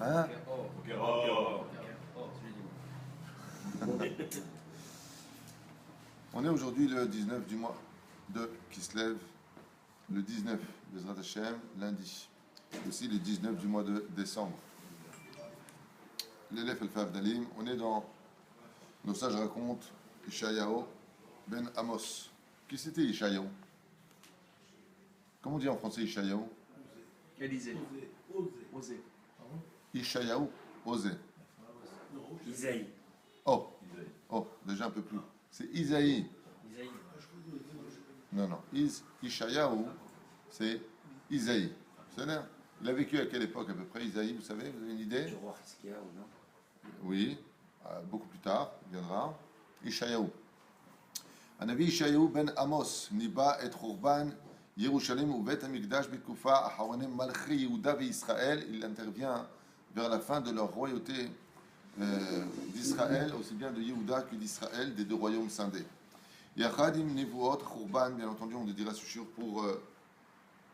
Hein? On est aujourd'hui le 19 du mois de Kislev, le 19 Bezrat Hashem, lundi. Aussi le 19 du mois de décembre. L'élève El Dalim, on est dans nos sages racontent Ishayahu ben Amos. Qui c'était Ishayahu? Comment on dit en français Ishayahu? Élisée. Osée. Ishayahu, Osée. Isaïe. Oh, déjà un peu plus. C'est Isaïe. Isaïe. Non. Ishayahu, c'est Isaïe. C'est-à-dire, il a vécu à quelle époque à peu près, Isaïe, vous savez, vous avez une idée? Du roi Hiskiah ou non? Oui, beaucoup plus tard, il viendra. Ishayahu. הנביא ישעיהו בן עמוס ניבא את חורבן ירושלים ובית המקדש בתקופה אחרוני מלכי יהודה וישראל. Il intervient vers la fin de leur royauté d'Israël, aussi bien de Yehuda que d'Israël, des deux royaumes scindés. יחד עם נבואות חורבן, bien entendu on dira ce jour pour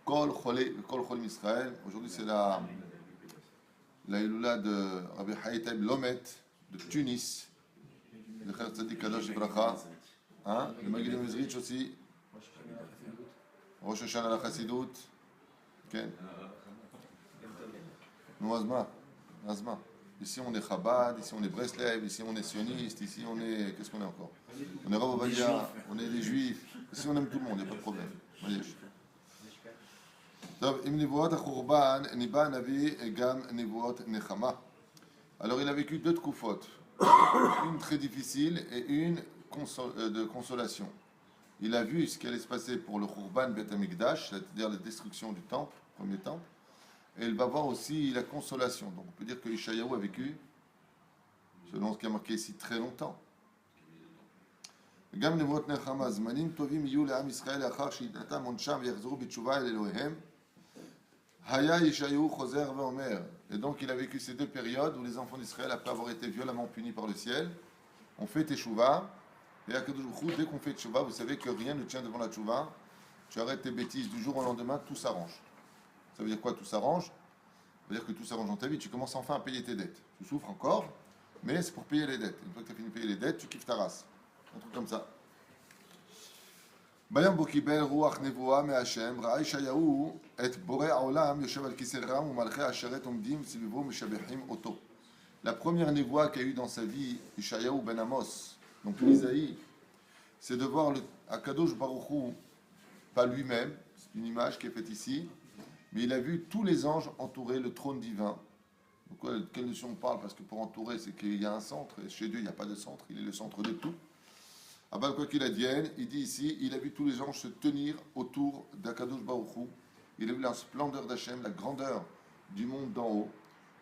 כל חולים ישראל. Aujourd'hui c'est la Iloula de Rabbi Haïtaïb Lomet de Tunis, le Cher Tzadik Kadosh Bracha. Hein? Le Maguid Mezrich aussi. Rosh Hashanah la Chassidut. Ken. Nous, Azma. Ici on est Chabad, ici on est Breslev, ici on est sioniste, ici on est. Qu'est-ce qu'on est encore? On est Rav Ovadia, on est des juifs. Ici on aime tout le monde, il n'y a pas de problème. Alors il a vécu deux tkoufot, une très difficile et une de consolation. Il a vu ce qui allait se passer pour le Khurban Bet Amikdash, c'est-à-dire la destruction du temple, premier temple, et il va voir aussi la consolation. Donc on peut dire que Ishayahu a vécu, selon ce qui a marqué ici, très longtemps. גם נבואות נחמה, זמנים טובים יהיו לעם ישראל לאחר שיתנתם עונשם ויחזרו בתשובה אל אלוהיהם. היה ישעיהו חוזר ואומר. Et donc il a vécu ces deux périodes où les enfants d'Israël, après avoir été violemment punis par le ciel, ont fait teshuva. Et à Kadosh Baruch Hu, dès qu'on fait teshuva, vous savez que rien ne tient devant la teshuva. Tu arrêtes tes bêtises du jour au lendemain, tout s'arrange. Ça veut dire quoi, tout s'arrange? Ça veut dire que tout s'arrange dans ta vie. Tu commences enfin à payer tes dettes. Tu souffres encore, mais c'est pour payer les dettes. Une fois que tu as fini de payer les dettes, tu kiffes ta race. Un truc comme ça. ביום בו קיבל רוח נבואה מהשם, ראה ישעיהו את בורא העולם יושב על כיסא רם ומלכי השרת עומדים סביבו משבחים אותו. La première névoie qu'il y a eu dans sa vie, Ishayahu ben Amos, donc Isaïe, c'est de voir Akadosh Baruch Hu, pas lui-même, c'est une image qui est faite ici, mais il a vu tous les anges entourer le trône divin. Donc, quelle notion on parle? Parce que pour entourer, c'est qu'il y a un centre, et chez Dieu, il n'y a pas de centre, il est le centre de tout. Abal quoi qu'il advienne, il dit ici, il a vu tous les anges se tenir autour d'Akadosh Baruch Hu. Il a vu la splendeur d'Hachem, la grandeur du monde d'en haut.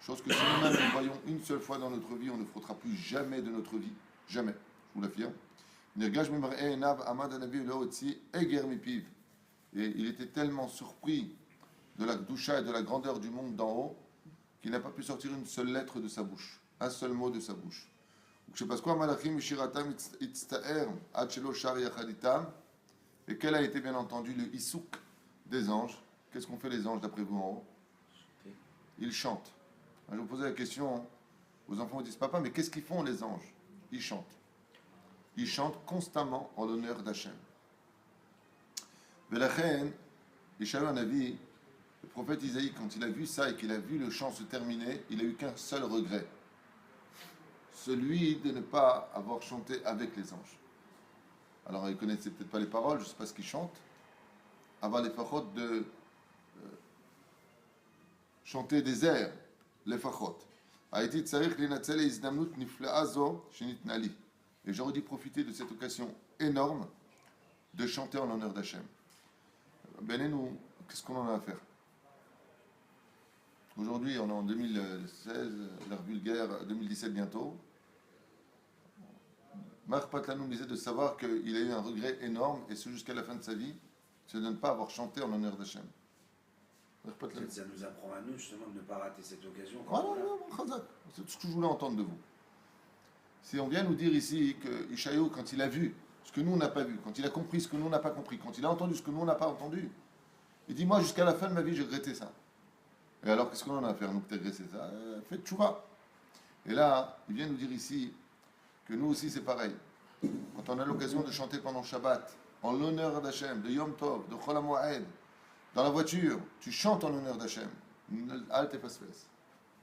Chose que si nous-mêmes nous voyons une seule fois dans notre vie, on ne frottera plus jamais de notre vie. Jamais, je vous l'affirme. Et il était tellement surpris de la doucha et de la grandeur du monde d'en haut qu'il n'a pas pu sortir une seule lettre de sa bouche, un seul mot de sa bouche. Et quel a été bien entendu le issouk des anges? Qu'est-ce qu'ont fait les anges d'après vous en haut? Ils chantent. Je vous posais la question aux enfants, ils disent papa, mais qu'est-ce qu'ils font les anges? Ils chantent. Ils chantent constamment en l'honneur d'Hachem. Velachen, Ishayahu Hanavi, le prophète Isaïe, quand il a vu ça et qu'il a vu le chant se terminer, il a eu qu'un seul regret. Celui de ne pas avoir chanté avec les anges. Alors, il ne connaissait peut-être pas les paroles, je ne sais pas ce qu'ils chantent. Avoir les fachot de chanter des airs, les fachot. Et j'aurais dû profiter de cette occasion énorme de chanter en l'honneur d'Hachem. Benénou, qu'est-ce qu'on en a à faire? Aujourd'hui, on est en 2016, l'ère vulgaire, 2017 bientôt. Marc Patlanou me disait de savoir qu'il a eu un regret énorme, et ce jusqu'à la fin de sa vie, c'est de ne pas avoir chanté en l'honneur d'Hachem. Ça nous apprend à nous justement de ne pas rater cette occasion. C'est tout ce que je voulais entendre de vous. Si on vient nous dire ici que Ishayahu, quand il a vu ce que nous on n'a pas vu, quand il a compris ce que nous on n'a pas compris, quand il a entendu ce que nous on n'a pas entendu, il dit moi jusqu'à la fin de ma vie j'ai regretté ça. Et alors, qu'est-ce qu'on en a à faire, nous, pour c'est ça? Faites tchouva. Et là, il vient nous dire ici que nous aussi, c'est pareil. Quand on a l'occasion de chanter pendant Shabbat, en l'honneur d'Hachem, de Yom Tov, de Chol HaMoed, dans la voiture, tu chantes en l'honneur d'Hachem. Al tefasfes.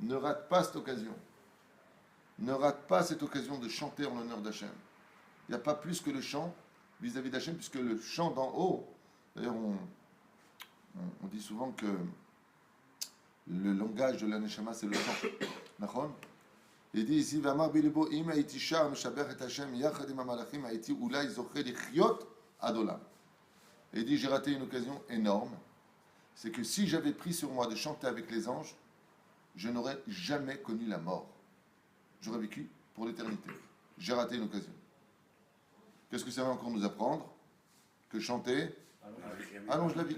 Ne rate pas cette occasion. Ne rate pas cette occasion de chanter en l'honneur d'Hachem. Il n'y a pas plus que le chant vis-à-vis d'Hachem, puisque le chant d'en haut, d'ailleurs, on dit souvent que le langage de l'Aneshama, c'est le chant. D'accord? Il dit ici, Vamar bilibo im haiti shar meshabech et Hashem yachad im hamalachim haiti ulai zoche lichiot adolam. Et il dit, j'ai raté une occasion énorme, c'est que si j'avais pris sur moi de chanter avec les anges, je n'aurais jamais connu la mort. J'aurais vécu pour l'éternité. J'ai raté une occasion. Qu'est-ce que ça va encore nous apprendre? Que chanter allonge la vie.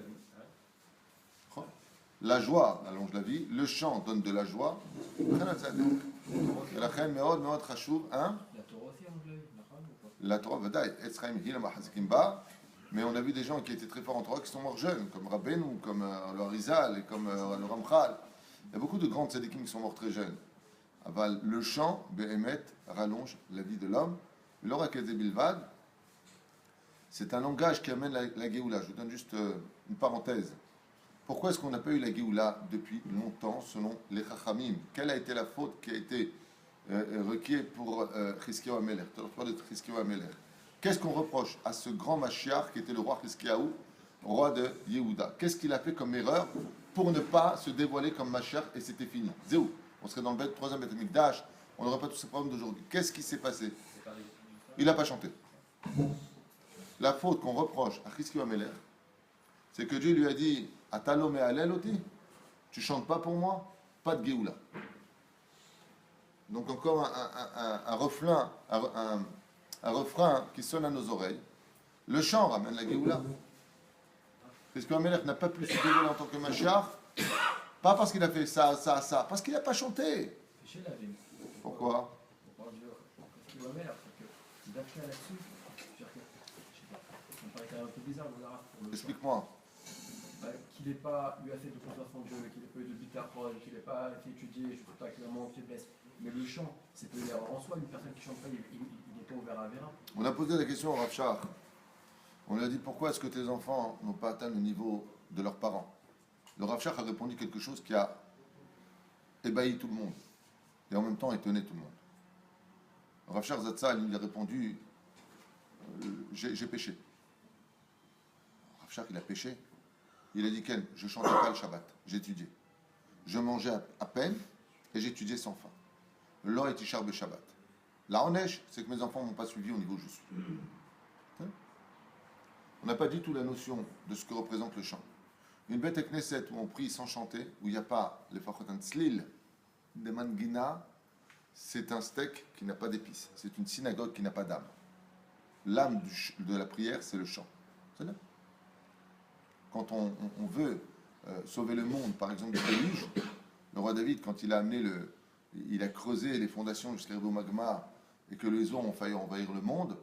La joie allonge la vie, le chant donne de la joie. La Torah, mais on a vu des gens qui étaient très forts en Torah qui sont morts jeunes, comme Rabbeinu, comme le Harizal et comme le Ramchal. Il y a beaucoup de grands tzadikim qui sont morts très jeunes. Aval, le chant, Behemet, rallonge la vie de l'homme. L'ora Bilvad, c'est un langage qui amène la Géoula. Je vous donne juste une parenthèse. Pourquoi est-ce qu'on n'a pas eu la Géoula depuis longtemps, selon les Chachamim? Quelle a été la faute qui a été requise pour Chizkiyahu HaMelech, Chizkiyahu HaMelech? Qu'est-ce qu'on reproche à ce grand Mashiach qui était le roi Chizkiyahu, roi de Yehuda? Qu'est-ce qu'il a fait comme erreur pour ne pas se dévoiler comme Mashiach et c'était fini? Zéou. On serait dans le troisième Beth Mikdash, on n'aurait pas tous ces problèmes d'aujourd'hui. Qu'est-ce qui s'est passé? Il n'a pas chanté. La faute qu'on reproche à Chizkiyahu HaMelech, c'est que Dieu lui a dit Atalo me'alel oti, tu chantes pas pour moi, pas de Géoula. Donc encore un refrain qui sonne à nos oreilles. Le chant ramène la Géoula. Chizkiyahu HaMelech n'a pas pu se dévoiler en tant que Mashiach, pas parce qu'il a fait ça, parce qu'il n'a pas chanté. Pourquoi? Explique-moi. Qu'il n'ait pas eu assez de confiance en Dieu, qu'il n'ait pas eu de bitachon, qu'il n'ait pas été étudié, je ne sais pas, qu'il a moins de faiblesse. Mais le chant, c'est pas une erreur en soi. Une personne qui ne chante pas, il n'est pas ouvert à Vera. On a posé la question au Rav Shach. On lui a dit pourquoi est-ce que tes enfants n'ont pas atteint le niveau de leurs parents? Le Rav Shach a répondu quelque chose qui a ébahi tout le monde et en même temps étonné tout le monde. Le Rav Shach Zatzal, il a répondu j'ai péché. Le Rav Shach, il a péché. Il a dit Ken, je chantais pas le Shabbat, j'étudiais. Je mangeais à peine et j'étudiais sans fin. L'or est Ishar Shabbat. La Onesh, c'est que mes enfants ne m'ont pas suivi au niveau juste. On n'a pas dit tout la notion de ce que représente le chant. Une bête Knesset où on prie sans chanter, où il n'y a pas les fachotan tzlil, des mangina, c'est un steak qui n'a pas d'épices. C'est une synagogue qui n'a pas d'âme. L'âme de la prière, c'est le chant. C'est là. Quand on veut sauver le monde, par exemple, du déluge, le roi David, quand il a amené il a creusé les fondations jusqu'à Rebo Magma et que les eaux ont failli envahir le monde,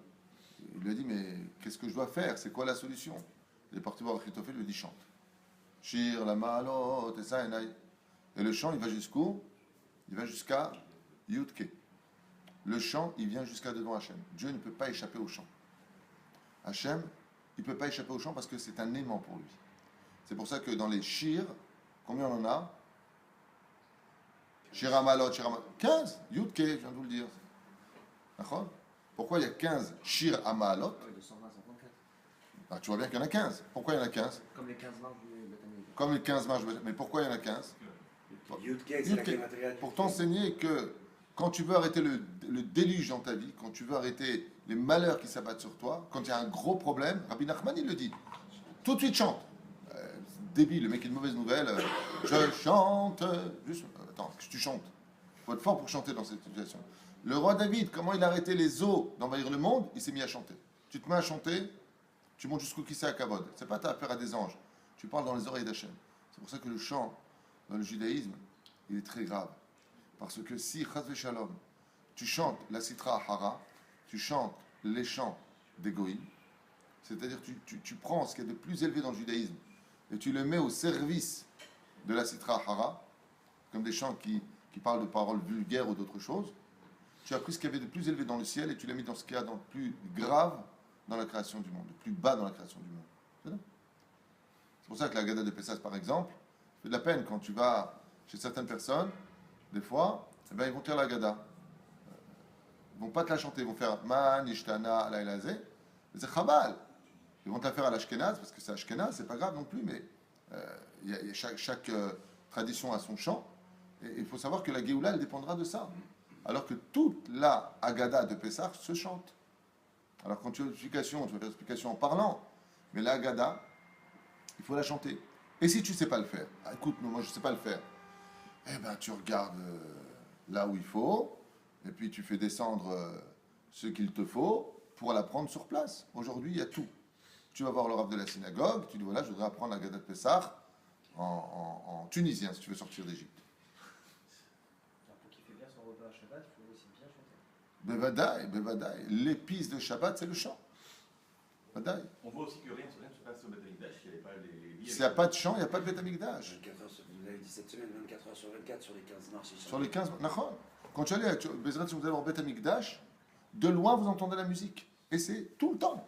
il lui a dit mais qu'est-ce que je dois faire? C'est quoi la solution? Il est parti voir Achitophel, il lui dit chante. Shir, la ma'alot, et ça, et le chant, il va jusqu'où? Il va jusqu'à Yudke. Le chant, il vient jusqu'à devant Hachem. Dieu ne peut pas échapper au chant. Hachem, il ne peut pas échapper au chant parce que c'est un aimant pour lui. C'est pour ça que dans les shir, combien on en a? Shir Amalot, 15, Yudke, je viens de vous le dire. D'accord? Pourquoi il y a 15 shir Amalot? Ah, tu vois bien qu'il y en a 15. Pourquoi il y en a 15? Comme les 15 marches du Bethany. Comme les 15 marches. Mais pourquoi il y en a 15? Pour t'enseigner que quand tu veux arrêter le déluge dans ta vie, quand tu veux arrêter les malheurs qui s'abattent sur toi, quand il y a un gros problème, Rabbi Nachman il le dit, tout de suite chante. Débile, le mec a une mauvaise nouvelle, je chante. Juste, attends, qu'est-ce que tu chantes? Il faut être fort pour chanter dans cette situation. Le roi David, comment il a arrêté les eaux d'envahir le monde? Il s'est mis à chanter. Tu te mets à chanter, tu montes jusqu'au Kissé à Kavod. C'est pas ta affaire à des anges. Tu parles dans les oreilles d'Hachem. C'est pour ça que le chant, dans le judaïsme, il est très grave. Parce que si, Chaz Shalom, tu chantes la Sitra Hara, tu chantes les chants des Goïm, c'est-à-dire tu prends ce qu'il y a de plus élevé dans le judaïsme et tu le mets au service de la Sitra Hara, comme des chants qui parlent de paroles vulgaires ou d'autres choses. Tu as pris ce qu'il y avait de plus élevé dans le ciel et tu l'as mis dans ce qu'il y a de plus grave dans la création du monde, de plus bas dans la création du monde. C'est pour ça que la Haggadah de Pessah, par exemple, fait de la peine quand tu vas chez certaines personnes, des fois, eh ben, ils vont te faire la Haggadah. Ils ne vont pas te la chanter, ils vont faire Man, Ishtana, Lailazé. C'est Chabal. Ils vont te la faire à l'Ashkenaz, parce que c'est Ashkenaz, c'est pas grave non plus, mais chaque tradition a son chant. Et il faut savoir que la Géoula, elle dépendra de ça. Alors que toute la Haggadah de Pessah se chante. Alors quand tu as l'explication, tu vas faire l'explication en parlant, mais la Haggadah, il faut la chanter. Et si tu ne sais pas le faire, écoute, moi je ne sais pas le faire, eh ben tu regardes là où il faut, et puis tu fais descendre ce qu'il te faut pour l'apprendre sur place. Aujourd'hui, il y a tout. Tu vas voir le rabbin de la synagogue, tu dis voilà, je voudrais apprendre la Haggadah de Pessah en tunisien, si tu veux sortir d'Égypte. Pour qu'il fait bien son repas à Shabbat, il faut aussi bien chanter. Bevadaï. L'épice de Shabbat, c'est le chant. Bevadaï. On voit aussi que rien ne se passe au Beth Amikdash, il n'y avait pas les S'il n'y a pas de chant, il n'y a pas de Beth Amikdash. 24 heures, vous l'avez dit cette semaine, 24 heures sur 24 sur les 15 marches. Sur les 15... Nachon. Quand tu allais à Bezrat, si vous allez au Beth Amikdash, de loin, vous entendez la musique. Et c'est tout le temps.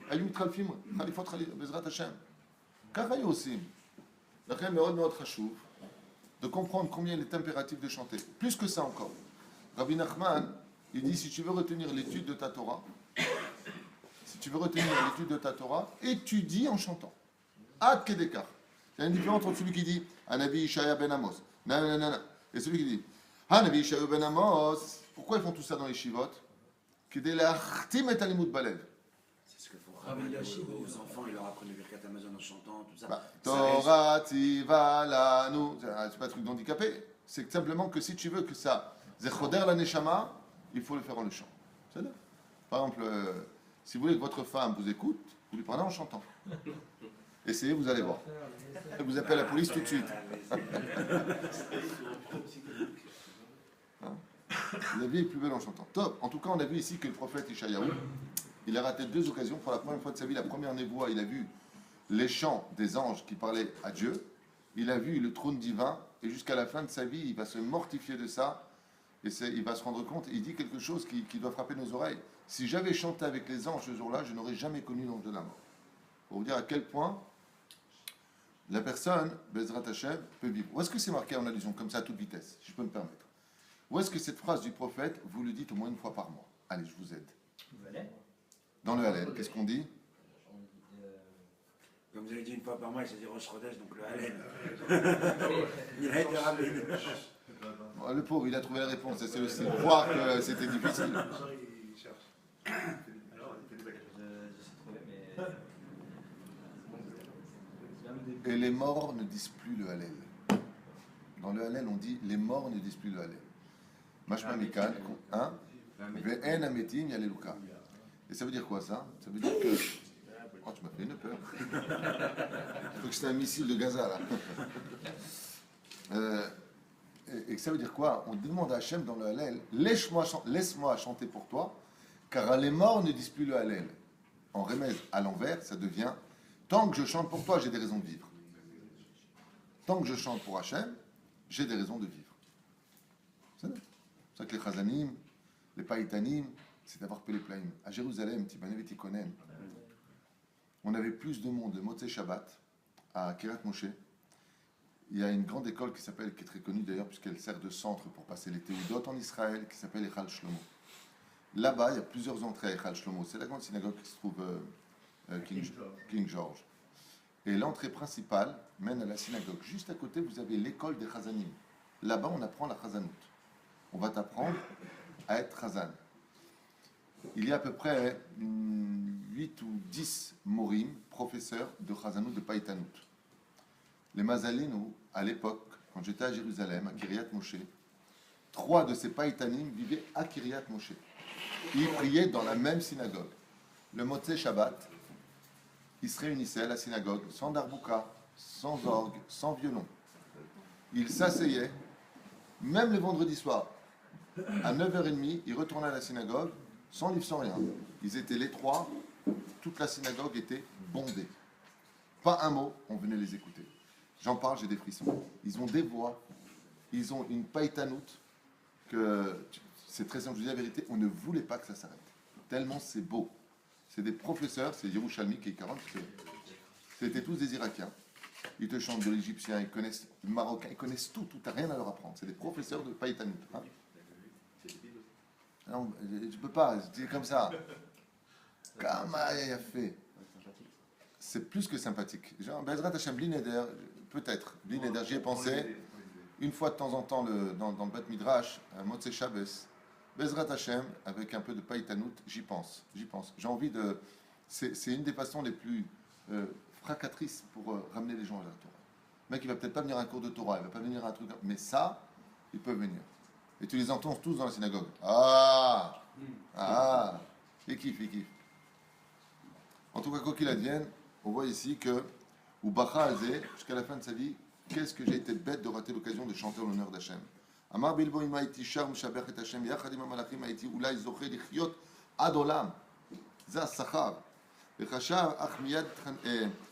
Ayum Tralfim, Khalifot Bezrat Hashem. Karaï aussi. L'achem Meod Meod Chashuv, de comprendre combien il est impératif de chanter. Plus que ça encore. Rabbi Nachman, il dit, si tu veux retenir l'étude de ta Torah, étudie en chantant. Ad Kedekar. Il y a une différence entre celui qui dit Anavi Ishaya ben Amos, et celui qui dit Anavi Ishaya ben Amos. Pourquoi ils font tout ça dans les shivot? Kedé l'achtim et alimut balev. C'est ce que faut rappeler aux enfants, ils leur apprennent le Birkat Amazon en chantant, tout ça. Torah Tivalanu. C'est pas un truc d'handicapé. C'est simplement que si tu veux que ça Zechoder la Neshama, il faut le faire en le chant. C'est là. Par exemple, si vous voulez que votre femme vous écoute, vous lui parlez en chantant. Essayez, vous allez voir. Elle vous appelle la police tout de suite. La vie est plus belle en chantant. Top. En tout cas, on a vu ici que le prophète Ishayahu, il a raté 2 occasions. Pour la première fois de sa vie, la première névoie, il a vu les chants des anges qui parlaient à Dieu. Il a vu le trône divin. Et jusqu'à la fin de sa vie, il va se mortifier de ça. Et il va se rendre compte. Il dit quelque chose qui doit frapper nos oreilles. Si j'avais chanté avec les anges ce jour-là, je n'aurais jamais connu l'ange de la mort. Pour vous dire à quel point la personne, Bezrat Hashem, peut vivre. Où est-ce que c'est marqué en allusion, comme ça, à toute vitesse, si je peux me permettre? Où est-ce que cette phrase du prophète, vous le dites au moins une fois par mois? Allez, je vous aide. Dans le Hallel, qu'est-ce qu'on dit? Comme vous avez dit une fois par mois, j'ai dit Rosh Chodesh, donc le Hallel. Il a été rappelé. Le pauvre, il a trouvé la réponse. C'est aussi croire que c'était difficile. Il cherche. Alors, il fait des bagages. Je sais trouver, mais. Et les morts ne disent plus le Hallel. Dans le Hallel, on dit les morts ne disent plus le Hallel. Mashma Mikan, hein? Ve'en ametim yaleluka. Et ça veut dire quoi ça? Ça veut dire que. Oh, tu m'as fait une peur. Je crois que c'était un missile de Gaza là. Et ça veut dire quoi? On demande à Hachem dans le Hallel, laisse-moi chanter pour toi, car les morts ne disent plus le Hallel. En remède à l'envers, ça devient tant que je chante pour toi, j'ai des raisons de vivre. Tant que je chante pour Hachem, j'ai des raisons de vivre. C'est ça que les Chazanim, les Païtanim, c'est d'avoir Pelé Plaim. À Jérusalem, Tibanev Tikonen, on avait plus de monde le Motzei Shabbat à Kiryat Moshe. Il y a une grande école qui est très connue d'ailleurs, puisqu'elle sert de centre pour passer les Théoudot en Israël, qui s'appelle Echal Shlomo. Là-bas, il y a plusieurs entrées à Echal Shlomo. C'est la grande synagogue qui se trouve King George. Et l'entrée principale mène à la synagogue. Juste à côté, vous avez l'école des Chazanim. Là-bas, on apprend la Chazanout. On va t'apprendre à être Chazan. Il y a à peu près 8 ou 10 morim, professeurs de Chazanout, de Païtanout. Les Mazalines, à l'époque, quand j'étais à Jérusalem, à Kiryat Moshe, 3 de ces Païtanim vivaient à Kiryat Moshe. Ils priaient dans la même synagogue. Le Motzei Shabbat, ils se réunissaient à la synagogue, sans darbouka, sans orgue, sans violon. Ils s'asseyaient, même le vendredi soir, à 9h30, ils retournaient à la synagogue, sans livre, sans rien. Ils étaient les 3, toute la synagogue était bondée. Pas un mot, on venait les écouter. J'en parle, j'ai des frissons. Ils ont des voix ils ont une païtanoute que, c'est très simple, je vous dis la vérité, on ne voulait pas que ça s'arrête. Tellement c'est beau. C'est des professeurs, c'est Yerushalmi qui est 40, c'était tous des Irakiens. Ils te chantent de l'égyptien, ils connaissent le marocain, ils connaissent tout, t'as rien à leur apprendre. C'est des professeurs de païtanoute. Hein. Non, je peux pas, je dis comme ça. Comment il a fait? C'est plus que sympathique. Genre, Bezrat Hashem, Blineder, peut-être, Blineder, j'y ai pensé. Une fois de temps en temps, dans le Bet Midrash, Motzei Shabbos, Bezrat Hashem, avec un peu de païtanout, j'y pense. J'ai envie de. C'est une des façons les plus fracatrices pour ramener les gens à la Torah. Le mec, il va peut-être pas venir à un cours de Torah, il va pas venir à un truc. Mais ça, il peut venir. Et tu les entends tous dans la synagogue. Ah! Ils kiffent. En tout cas, quoi qu'il advienne, on voit ici que, ou Bacha Azé, jusqu'à la fin de sa vie, qu'est-ce que j'ai été bête de rater l'occasion de chanter en l'honneur d'Hachem. Amar Bilbo ima iti shar mishabech et Hashem yachad im hamalachim iti ulai zoche lichiyot ad olam. זה השכר. וחשב אך מיד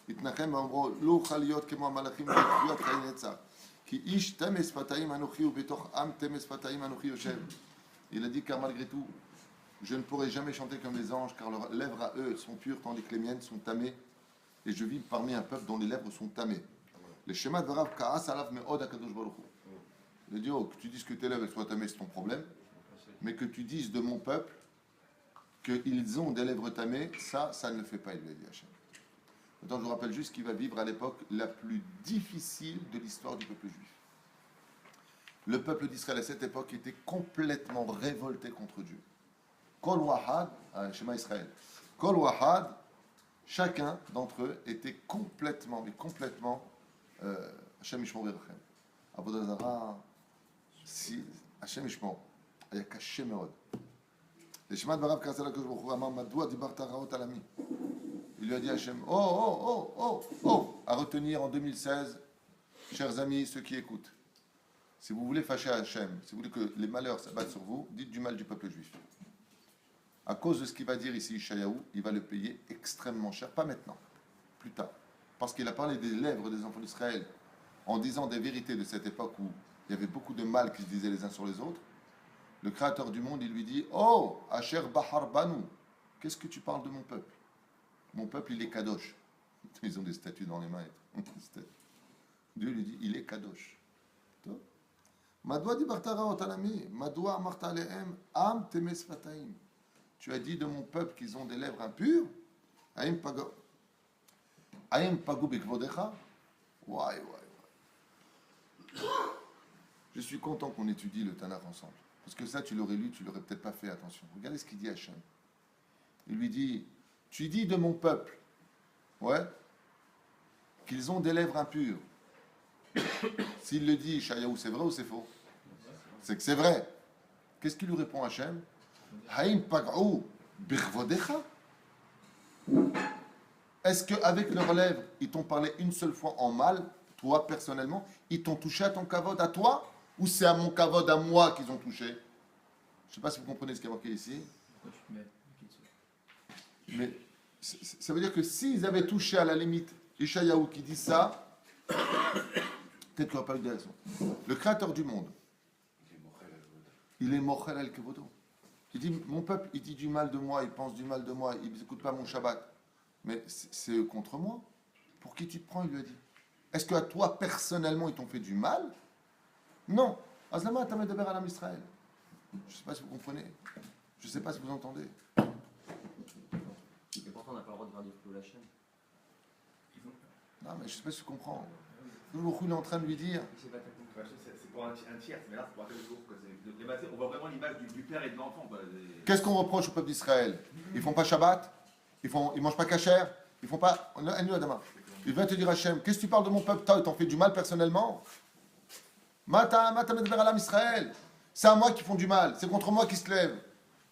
התנחם ואמרו לא אוכל להיות כמו המלאכים ולחיות חיי נצח. כי איש תמי שפתיים אנוכי ובתוך עם תמי שפתיים אנוכי יושב. Il a dit car malgré tout, je ne pourrai jamais chanter comme les anges car leurs lèvres à eux sont pures tandis que les miennes sont tamées. Et je vis parmi un peuple dont les lèvres sont tamées. Le schéma de Rav Ka'as alav me'od HaKadosh Baruch Hu. Il a dit, oh, que tu dises que tes lèvres soient tamées, c'est ton problème. Mais que tu dises de mon peuple qu'ils ont des lèvres tamées, ça ne le fait pas, il lui a dit Hachem. Maintenant, je vous rappelle juste qu'il va vivre à l'époque la plus difficile de l'histoire du peuple juif. Le peuple d'Israël à cette époque était complètement révolté contre Dieu. Kol Wahad, Shema Israël. Kol Wahad, chacun d'entre eux était complètement, Hachem Yishmor Yerachem. Avodah Zara, si Hachem Yishmor, היה קשה מאוד. לשמע דבריו כעס על הקדוש ברוך הוא, אמר, מדוע דיברת רעות על עמי? Il lui a dit Hachem, à retenir en 2016, chers amis, ceux qui écoutent, si vous voulez fâcher Hachem, si vous voulez que les malheurs s'abattent sur vous, dites du mal du peuple juif. À cause de ce qu'il va dire ici, Ishayahu, il va le payer extrêmement cher, pas maintenant, plus tard. Parce qu'il a parlé des lèvres des enfants d'Israël en disant des vérités de cette époque où il y avait beaucoup de mal qui se disaient les uns sur les autres. Le Créateur du monde, il lui dit, oh, Asher Bahar Banu, qu'est-ce que tu parles de mon peuple? Mon peuple, il est Kadosh. Ils ont des statues dans les mains. Dieu lui dit, il est Kadosh. Madoua dibarta ra'ot alami, madoua amarta alehem, am temes fataim. Tu as dit de mon peuple qu'ils ont des lèvres impures. Aim pagu bekvodecha. Ouais. Je suis content qu'on étudie le Tanakh ensemble. Parce que ça, tu l'aurais lu, tu l'aurais peut-être pas fait attention. Regardez ce qu'il dit à Hachem. Il lui dit, tu dis de mon peuple, qu'ils ont des lèvres impures. S'il le dit, Shayahu, c'est vrai ou c'est faux? C'est que c'est vrai. Qu'est-ce qu'il lui répond Hachem? Haïm pag'ou birvodecha. Est-ce qu'avec leurs lèvres, ils t'ont parlé une seule fois en mal, toi personnellement? Ils t'ont touché à ton kavod à toi? Ou c'est à mon kavod à moi qu'ils ont touché? Je ne sais pas si vous comprenez ce qui est marqué ici. Pourquoi tu te mets Mais ça veut dire que s'ils avaient touché à la limite Ishayahu qui dit ça, peut-être qu'il n'y aurait pas eu de raison. Le Créateur du monde, il est mochel al kevodo. Il dit, mon peuple, il dit du mal de moi, il pense du mal de moi, il n'écoute pas mon Shabbat. Mais c'est eux contre moi. Pour qui tu te prends, il lui a dit. Est-ce qu'à toi, personnellement, ils t'ont fait du mal? Non. Azlama Tamed Deber Alam Israël. Je ne sais pas si vous comprenez. Je ne sais pas si vous entendez. Et pourtant, on n'a pas le droit de faire du flou la chaîne. Non, mais je ne sais pas si tu comprends. Le Baruch Hu, il est en train de lui dire. C'est pour un tiers, mais là, c'est pour un tel jour. On voit vraiment l'image du père et de l'enfant. Qu'est-ce qu'on reproche au peuple d'Israël? Ils font pas Shabbat, ils mangent pas kasher, ils font pas. Il va te dire Hachem, qu'est-ce que tu parles de mon peuple? Toi, ils t'ont fait du mal personnellement? Mata medber alam Israël. C'est à moi qui font du mal, c'est contre moi qui se lèvent.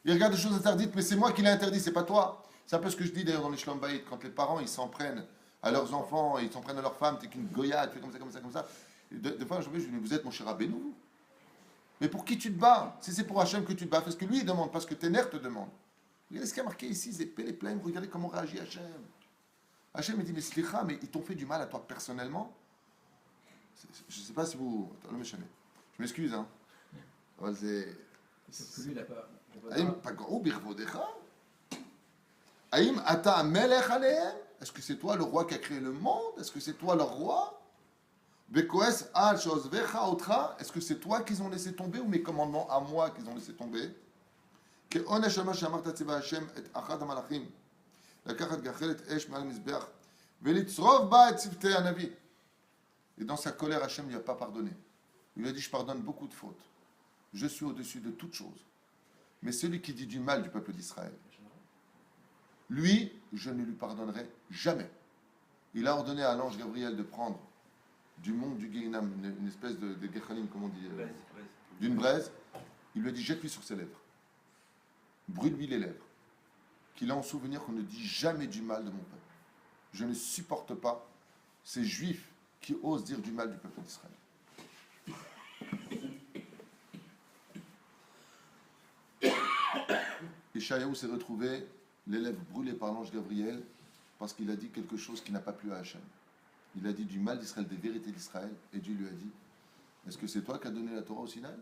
Ils regardent des choses interdites, mais c'est moi qui l'ai interdit, c'est pas toi. C'est un peu ce que je dis d'ailleurs dans les Shlom Bayit, quand les parents ils s'en prennent à leurs enfants, ils s'en prennent à leurs femmes, t'es qu'une goya, tu fais comme ça. Des fois, je me dis, vous êtes mon cher Rabbeinu, vous. Mais pour qui tu te bats? Si c'est pour Hachem que tu te bats, parce que lui il demande, parce que tes nerfs te demandent. Regardez ce qui est marqué ici, Zépé les plaines, regardez comment réagit Hachem. Hachem me dit, mais ils t'ont fait du mal à toi personnellement? Je ne sais pas si vous. Le méchané. Je m'excuse, hein. אבל זה... Sauf que lui, il a pas. האם פגעו בכבודך? האם אתה המלך עליהם? Est-ce que c'est toi le roi qui a créé le monde? Est-ce que c'est toi leur roi? וכועס על שעוזבך אותך? Est-ce que c'est toi qu'ils ont laissé tomber ou mes commandements à moi qu'ils ont laissé tomber? כעונש על מה שאמרת ציווה השם את אחד המלאכים לקחת גחלת אש מעל המזבח ולצרוב בה את צוותי הנביא. Et dans sa colère, Hachem ne lui a pas pardonné. Il lui a dit, je pardonne beaucoup de fautes. Je suis au-dessus de toutes choses. Mais celui qui dit du mal du peuple d'Israël, lui, je ne lui pardonnerai jamais. Il a ordonné à l'ange Gabriel de prendre du monde du Guéhinam, une espèce de Gechalim, comme on dit, d'une braise. Il lui a dit, jette-lui sur ses lèvres. Brûle-lui les lèvres. Qu'il a en souvenir qu'on ne dit jamais du mal de mon peuple. Je ne supporte pas ces juifs qui osent dire du mal du peuple d'Israël. Ishayahu s'est retrouvé les lèvres brûlées par l'ange Gabriel parce qu'il a dit quelque chose qui n'a pas plu à Hachem. Il a dit du mal d'Israël, des vérités d'Israël, et Dieu lui a dit, est-ce que c'est toi qui as donné la Torah au Sinaï?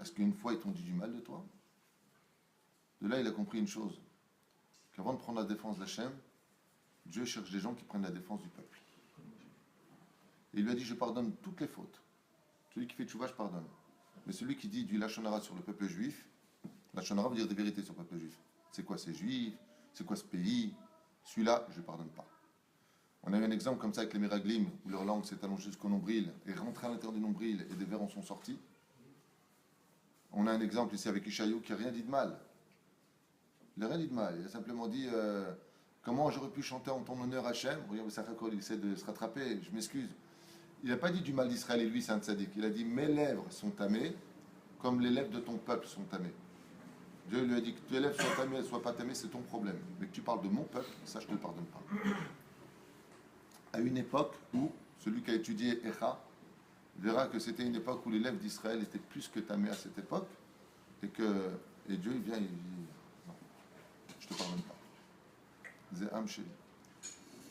Est-ce qu'une fois ils t'ont dit du mal de toi? De là il a compris une chose, qu'avant de prendre la défense d'Hachem, Dieu cherche des gens qui prennent la défense du peuple. Et il lui a dit, je pardonne toutes les fautes. Celui qui fait tchouva, je pardonne. Mais celui qui dit du lachon hara sur le peuple juif, lachon hara veut dire des vérités sur le peuple juif. C'est quoi ces juifs? C'est quoi ce pays? Celui-là, je ne pardonne pas. On a eu un exemple comme ça avec les Meraglim, où leur langue s'est allongée jusqu'au nombril, et rentrée à l'intérieur du nombril, et des vers en sont sortis. On a un exemple ici avec Ishayahu qui n'a rien dit de mal. Il n'a rien dit de mal. Il a simplement dit comment j'aurais pu chanter en ton honneur Hachem. Regardez, il essaie de se rattraper, je m'excuse. Il n'a pas dit du mal d'Israël et lui, c'est un tzaddik. Il a dit mes lèvres sont tamées comme les lèvres de ton peuple sont tamées. Dieu lui a dit que tes lèvres soient tamées, elles ne soient pas tamées, c'est ton problème. Mais que tu parles de mon peuple, ça je ne te le pardonne pas. À une époque où celui qui a étudié Echa verra que c'était une époque où les lèvres d'Israël étaient plus que tamées à cette époque, et Dieu il vient et il dit non, je ne te pardonne pas. Zéham Sheli.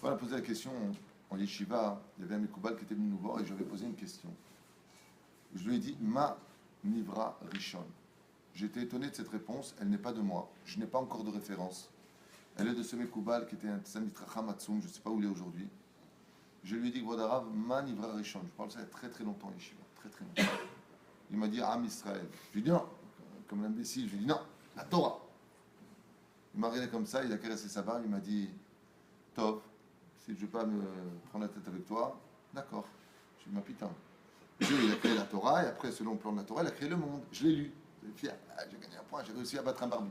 On a posé la question en yeshiva, il y avait un Mekoubal qui était venu nous voir et je lui avais posé une question. Je lui ai dit Ma Nivra Rishon. J'étais étonné de cette réponse, elle n'est pas de moi, je n'ai pas encore de référence. Elle est de ce Mekoubal qui était un Tzanit Racham Hatzoum, je ne sais pas où il est aujourd'hui. Je lui ai dit, Gvodarav, Ma Nivra Rishon. Je parle de ça il y a très très longtemps, yeshiva, très très longtemps. Il m'a dit Am Israël. Je lui ai dit non, comme l'imbécile, je lui ai dit non, la Torah. Il m'a regardé comme ça, il a caressé sa barbe, il m'a dit Tov, si je ne veux pas me prendre la tête avec toi, d'accord. Je lui ai dit, ma putain. Dieu, il a créé la Torah, et après, selon le plan de la Torah, il a créé le monde. Je l'ai lu. J'ai gagné un point, j'ai réussi à battre un barbu.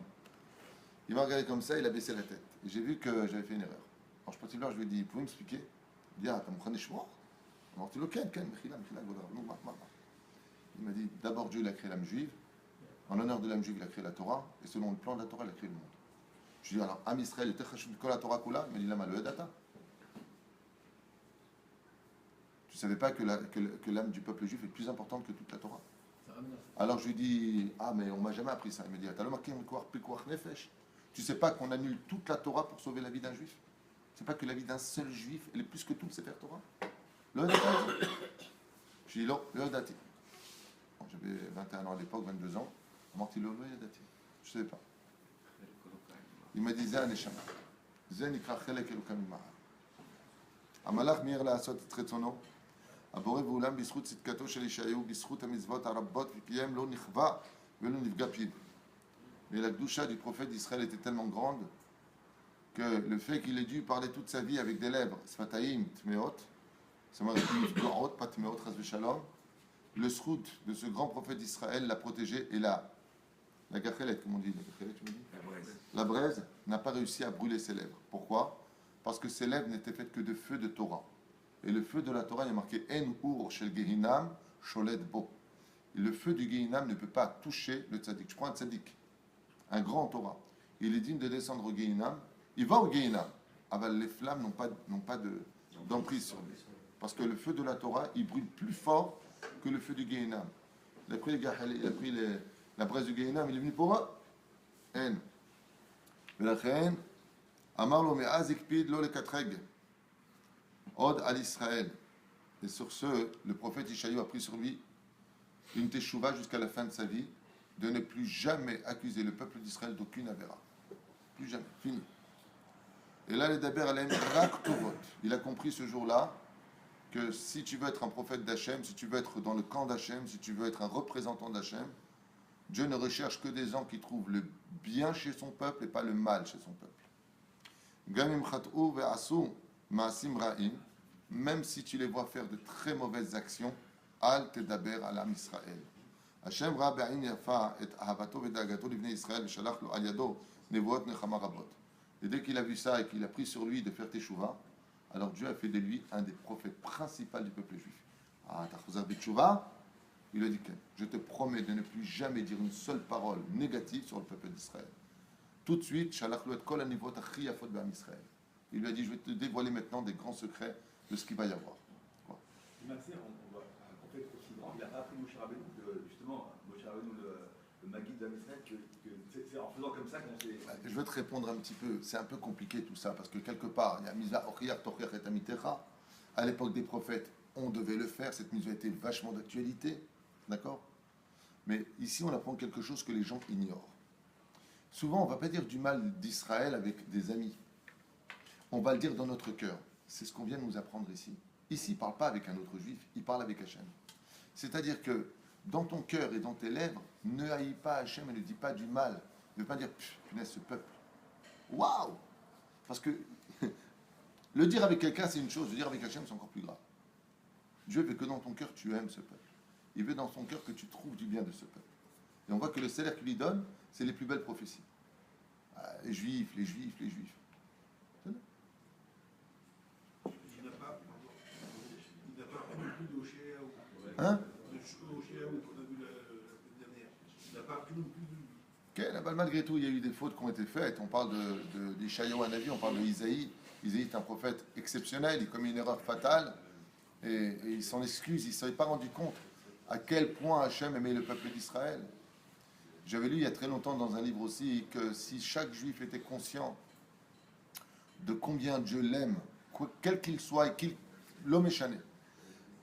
Il m'a regardé comme ça, il a baissé la tête. Et j'ai vu que j'avais fait une erreur. Alors je suis parti, je lui ai dit, vous pouvez m'expliquer? Il dit, ah, t'as mon choix? Il m'a dit, d'abord Dieu il a créé l'âme juive, en l'honneur de l'âme juive il a créé la Torah, et selon le plan de la Torah il a créé le monde. Je lui ai dit, alors, Am Israël, il y a la Torah Kula, mais il a mal le data. Tu ne savais pas que l'âme du peuple juif est plus importante que toute la Torah? Alors je lui dis, ah mais on m'a jamais appris ça. Il me dit, tu sais pas qu'on annule toute la Torah pour sauver la vie d'un juif? Tu sais pas que la vie d'un seul juif, elle est plus que tout le Sefer Torah? Je lui dis, non, le dati. J'avais 21 ans à l'époque, 22 ans. Je ne savais pas. Il m'a dit, Zé Neshama. Zé Nikra Chelek Elokam Imara. Amalach Mir la Asot Tretzono. הבורא ואולם בזכות צדקתו של ישעיהו, בזכות המצוות הרבות ופיהם לא נכווה ולא נפגע פיו. Mais la gdoucha du prophète d'Israël était tellement grande que le fait qu'il ait dû parler toute sa vie avec des lèvres, sfataïm, tmeot, ça m'a dit gorot, pas tmeot, chas v'shalom, le srout de ce grand prophète d'Israël l'a protégé et la gachelet, comment on dit, la gachelet, tu me dis? La braise n'a pas réussi à brûler ses lèvres. Pourquoi? Parce que ses lèvres n'étaient faites que de feu de Torah. Et le feu de la Torah, il y a marqué En Ur Shel Gehinam Sholed Bo. Et le feu du Gehinam ne peut pas toucher le tzaddik. Je prends un tzaddik, un grand Torah. Il est digne de descendre au Gehinam. Il va au Gehinam. Ah ben, les flammes n'ont pas d'emprise sur lui. Parce que le feu de la Torah, il brûle plus fort que le feu du Gehinam. Il a pris la braise du Gehinam, il est venu pour eux. En. ולכן אמר לו מאז הקפיד לא לקטרג Od al Israël. Et sur ce, le prophète Ishaïou a pris sur lui une teshuva jusqu'à la fin de sa vie, de ne plus jamais accuser le peuple d'Israël d'aucune avéra. Plus jamais, fini. Et là, les Daber Alem, il a compris ce jour-là que si tu veux être un prophète d'Hachem, si tu veux être dans le camp d'Hachem, si tu veux être un représentant d'Hachem, Dieu ne recherche que des gens qui trouvent le bien chez son peuple et pas le mal chez son peuple. Gamim chat'u ve'asu ma'asim ra'im, même si tu les vois faire de très mauvaises actions, al tedaber alam Israël. Hachem ra be'ain yafa et ahavato ve'dagato livnei Israël v'shalach lo al yado nevuot nechama rabot. Et dès qu'il a vu ça et qu'il a pris sur lui de faire teshuva, alors Dieu a fait de lui un des prophètes principaux du peuple juif. Ah, t'as chazar teshuva? Il a dit que je te promets de ne plus jamais dire une seule parole négative sur le peuple d'Israël. Tout de suite, shalach lo et kol hanivot achi yafot be'am Israël. Il lui a dit, je vais te dévoiler maintenant des grands secrets de ce qu'il va y avoir. Quoi. Matzir, on voit un prophète aussi grand, il n'a pas appris Moshe Rabbeinu, justement, Moshe Rabbeinu, le Maguide d'Am Israël, que c'est en faisant comme ça qu'on s'est... Je vais te répondre un petit peu, c'est un peu compliqué tout ça, parce que quelque part, il y a Misa Ochiyach Tocher et Amitecha. À l'époque des prophètes, on devait le faire, cette mise était vachement d'actualité, d'accord? Mais ici, on apprend quelque chose que les gens ignorent. Souvent, on ne va pas dire du mal d'Israël avec des amis. On va le dire dans notre cœur. C'est ce qu'on vient de nous apprendre ici. Ici, il ne parle pas avec un autre juif, il parle avec Hachem. C'est-à-dire que dans ton cœur et dans tes lèvres, ne haïs pas Hachem et ne dis pas du mal. Ne veux pas dire, punaise, ce peuple. Waouh! Parce que le dire avec quelqu'un, c'est une chose, le dire avec Hachem, c'est encore plus grave. Dieu veut que dans ton cœur, tu aimes ce peuple. Il veut dans ton cœur que tu trouves du bien de ce peuple. Et on voit que le salaire qu'il lui donne, c'est les plus belles prophéties. Les juifs, les juifs, les juifs. Il n'a pas pris non plus de Oshéa ou Hein? de Oshéa ou qu'on a vu la dernière. Il n'a pas pris non plus de... Malgré tout, il y a eu des fautes qui ont été faites. On parle d'Ishayahu Hanavi, on parle de Isaïe. Isaïe est un prophète exceptionnel, il commet une erreur fatale et il s'en excuse, il ne s'est pas rendu compte à quel point Hachem aimait le peuple d'Israël. J'avais lu il y a très longtemps dans un livre aussi que si chaque juif était conscient de combien Dieu l'aime, quel qu'il soit et l'homme échané,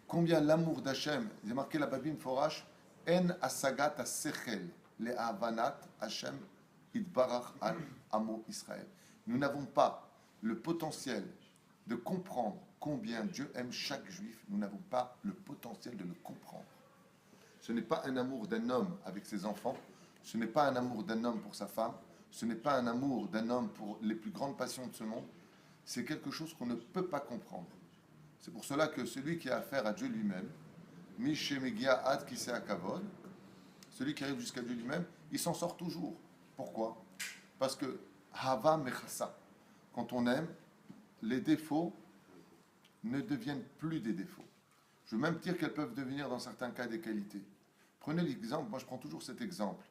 combien l'amour d'Hachem, il est marqué la Babine Forash, En asagat asechel le avanat Hachem idbarach al amo Israël. Nous n'avons pas le potentiel de comprendre combien Dieu aime chaque juif. Nous n'avons pas le potentiel de le comprendre. Ce n'est pas un amour d'un homme avec ses enfants. Ce n'est pas un amour d'un homme pour sa femme. Ce n'est pas un amour d'un homme pour les plus grandes passions de ce monde. C'est quelque chose qu'on ne peut pas comprendre. C'est pour cela que celui qui a affaire à Dieu lui-même, Mishe Megia Ad Kiseh Kavod, celui qui arrive jusqu'à Dieu lui-même, il s'en sort toujours. Pourquoi? Parce que Hava Mechassa, quand on aime, les défauts ne deviennent plus des défauts. Je veux même dire qu'elles peuvent devenir dans certains cas des qualités. Prenez l'exemple, moi je prends toujours cet exemple.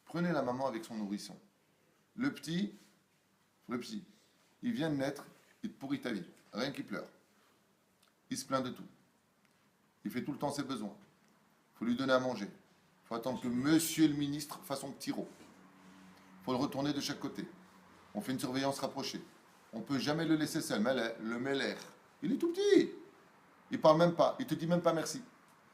Prenez la maman avec son nourrisson. Le petit, il vient de naître, il te pourrit ta vie, rien qu'il pleure. Il se plaint de tout. Il fait tout le temps ses besoins. Il faut lui donner à manger. Il faut attendre que monsieur le ministre fasse son petit rot. Il faut le retourner de chaque côté. On fait une surveillance rapprochée. On ne peut jamais le laisser seul. Mais le Meller, il est tout petit. Il ne parle même pas. Il ne te dit même pas merci.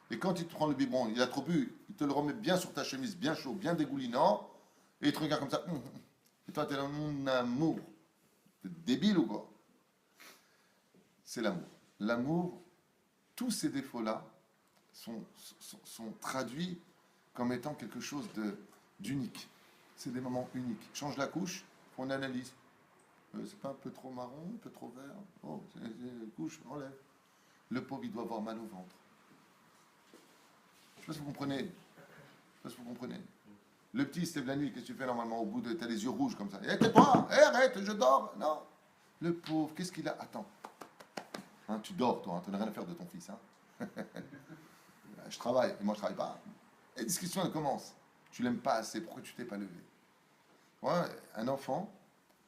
Et quand il te prend le biberon, il a trop bu, il te le remet bien sur ta chemise, bien chaud, bien dégoulinant, et il te regarde comme ça. Et toi, tu es dans mon amour. T'es débile ou quoi? C'est l'amour. L'amour, tous ces défauts-là sont traduits comme étant quelque chose d'unique. C'est des moments uniques. Change la couche, on analyse. C'est pas un peu trop marron, un peu trop vert? Oh, c'est une couche, enlève. Le pauvre, il doit avoir mal au ventre. Je ne sais pas si vous comprenez. Je sais pas si vous comprenez. Le petit, il se lève la nuit, qu'est-ce que tu fais normalement au bout de... Tu as les yeux rouges comme ça. Eh, tais-toi! Eh, arrête, je dors! Non! Le pauvre, qu'est-ce qu'il a? Attends. Hein, tu dors, toi, tu n'as rien à faire de ton fils. Hein. Je travaille, et moi je travaille pas. Et la discussion, elle commence. Tu l'aimes pas assez, pourquoi tu t'es pas levé? Ouais, un enfant,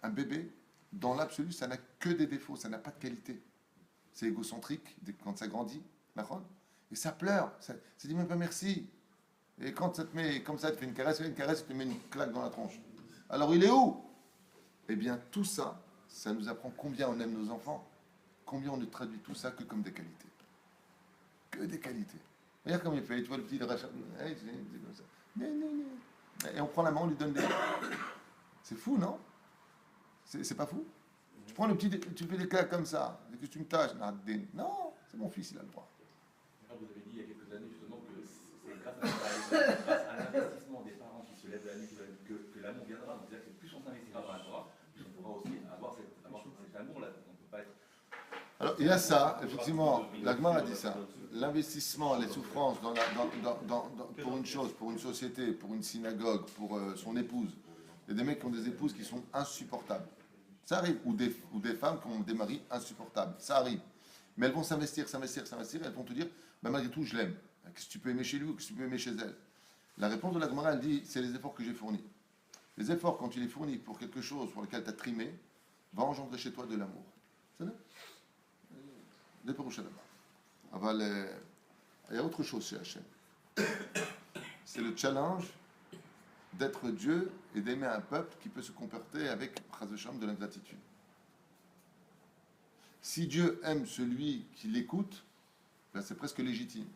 un bébé, dans l'absolu, ça n'a que des défauts, ça n'a pas de qualité. C'est égocentrique quand ça grandit, d'accord? Et ça pleure, ça dit même pas merci. Et quand ça te met comme ça, tu fais une caresse, tu te mets une claque dans la tronche. Alors il est où? Eh bien tout ça, ça nous apprend combien on aime nos enfants, combien on ne traduit tout ça que comme des qualités. Que des qualités. Regarde comme il fait, tu vois le petit rachat. C'est comme ça. Et on prend la main, on lui donne des. C'est fou, non? C'est pas fou? Tu prends le petit, tu fais des cas comme ça, et que tu me tâches. Non, c'est mon fils, il a le droit. Vous avez dit il y a quelques années justement que c'est grâce à l'investissement des parents qui se lèvent la nuit que l'amour viendra. Donc c'est-à-dire que plus on s'investira dans la Torah, plus on pourra aussi avoir cet amour-là. On ne peut pas être. Alors, il y a ça, effectivement, l'Agmar a dit ça. L'investissement, les souffrances pour une chose, pour une société, pour une synagogue, pour son épouse. Il y a des mecs qui ont des épouses qui sont insupportables. Ça arrive. Ou des femmes qui ont des maris insupportables. Ça arrive. Mais elles vont s'investir, elles vont te dire, bah, malgré tout, je l'aime. Qu'est-ce que tu peux aimer chez lui ou qu'est-ce que tu peux aimer chez elle? La réponse de la Gemara, elle dit, c'est les efforts que j'ai fournis. Les efforts, quand tu les fournis pour quelque chose pour lequel tu as trimé, va engendrer chez toi de l'amour. C'est vrai? Des perouches là-bas. Il y a autre chose chez Hachem. C'est le challenge d'être Dieu et d'aimer un peuple qui peut se comporter avec de l'ingratitude. Si Dieu aime celui qui l'écoute, ben c'est presque légitime.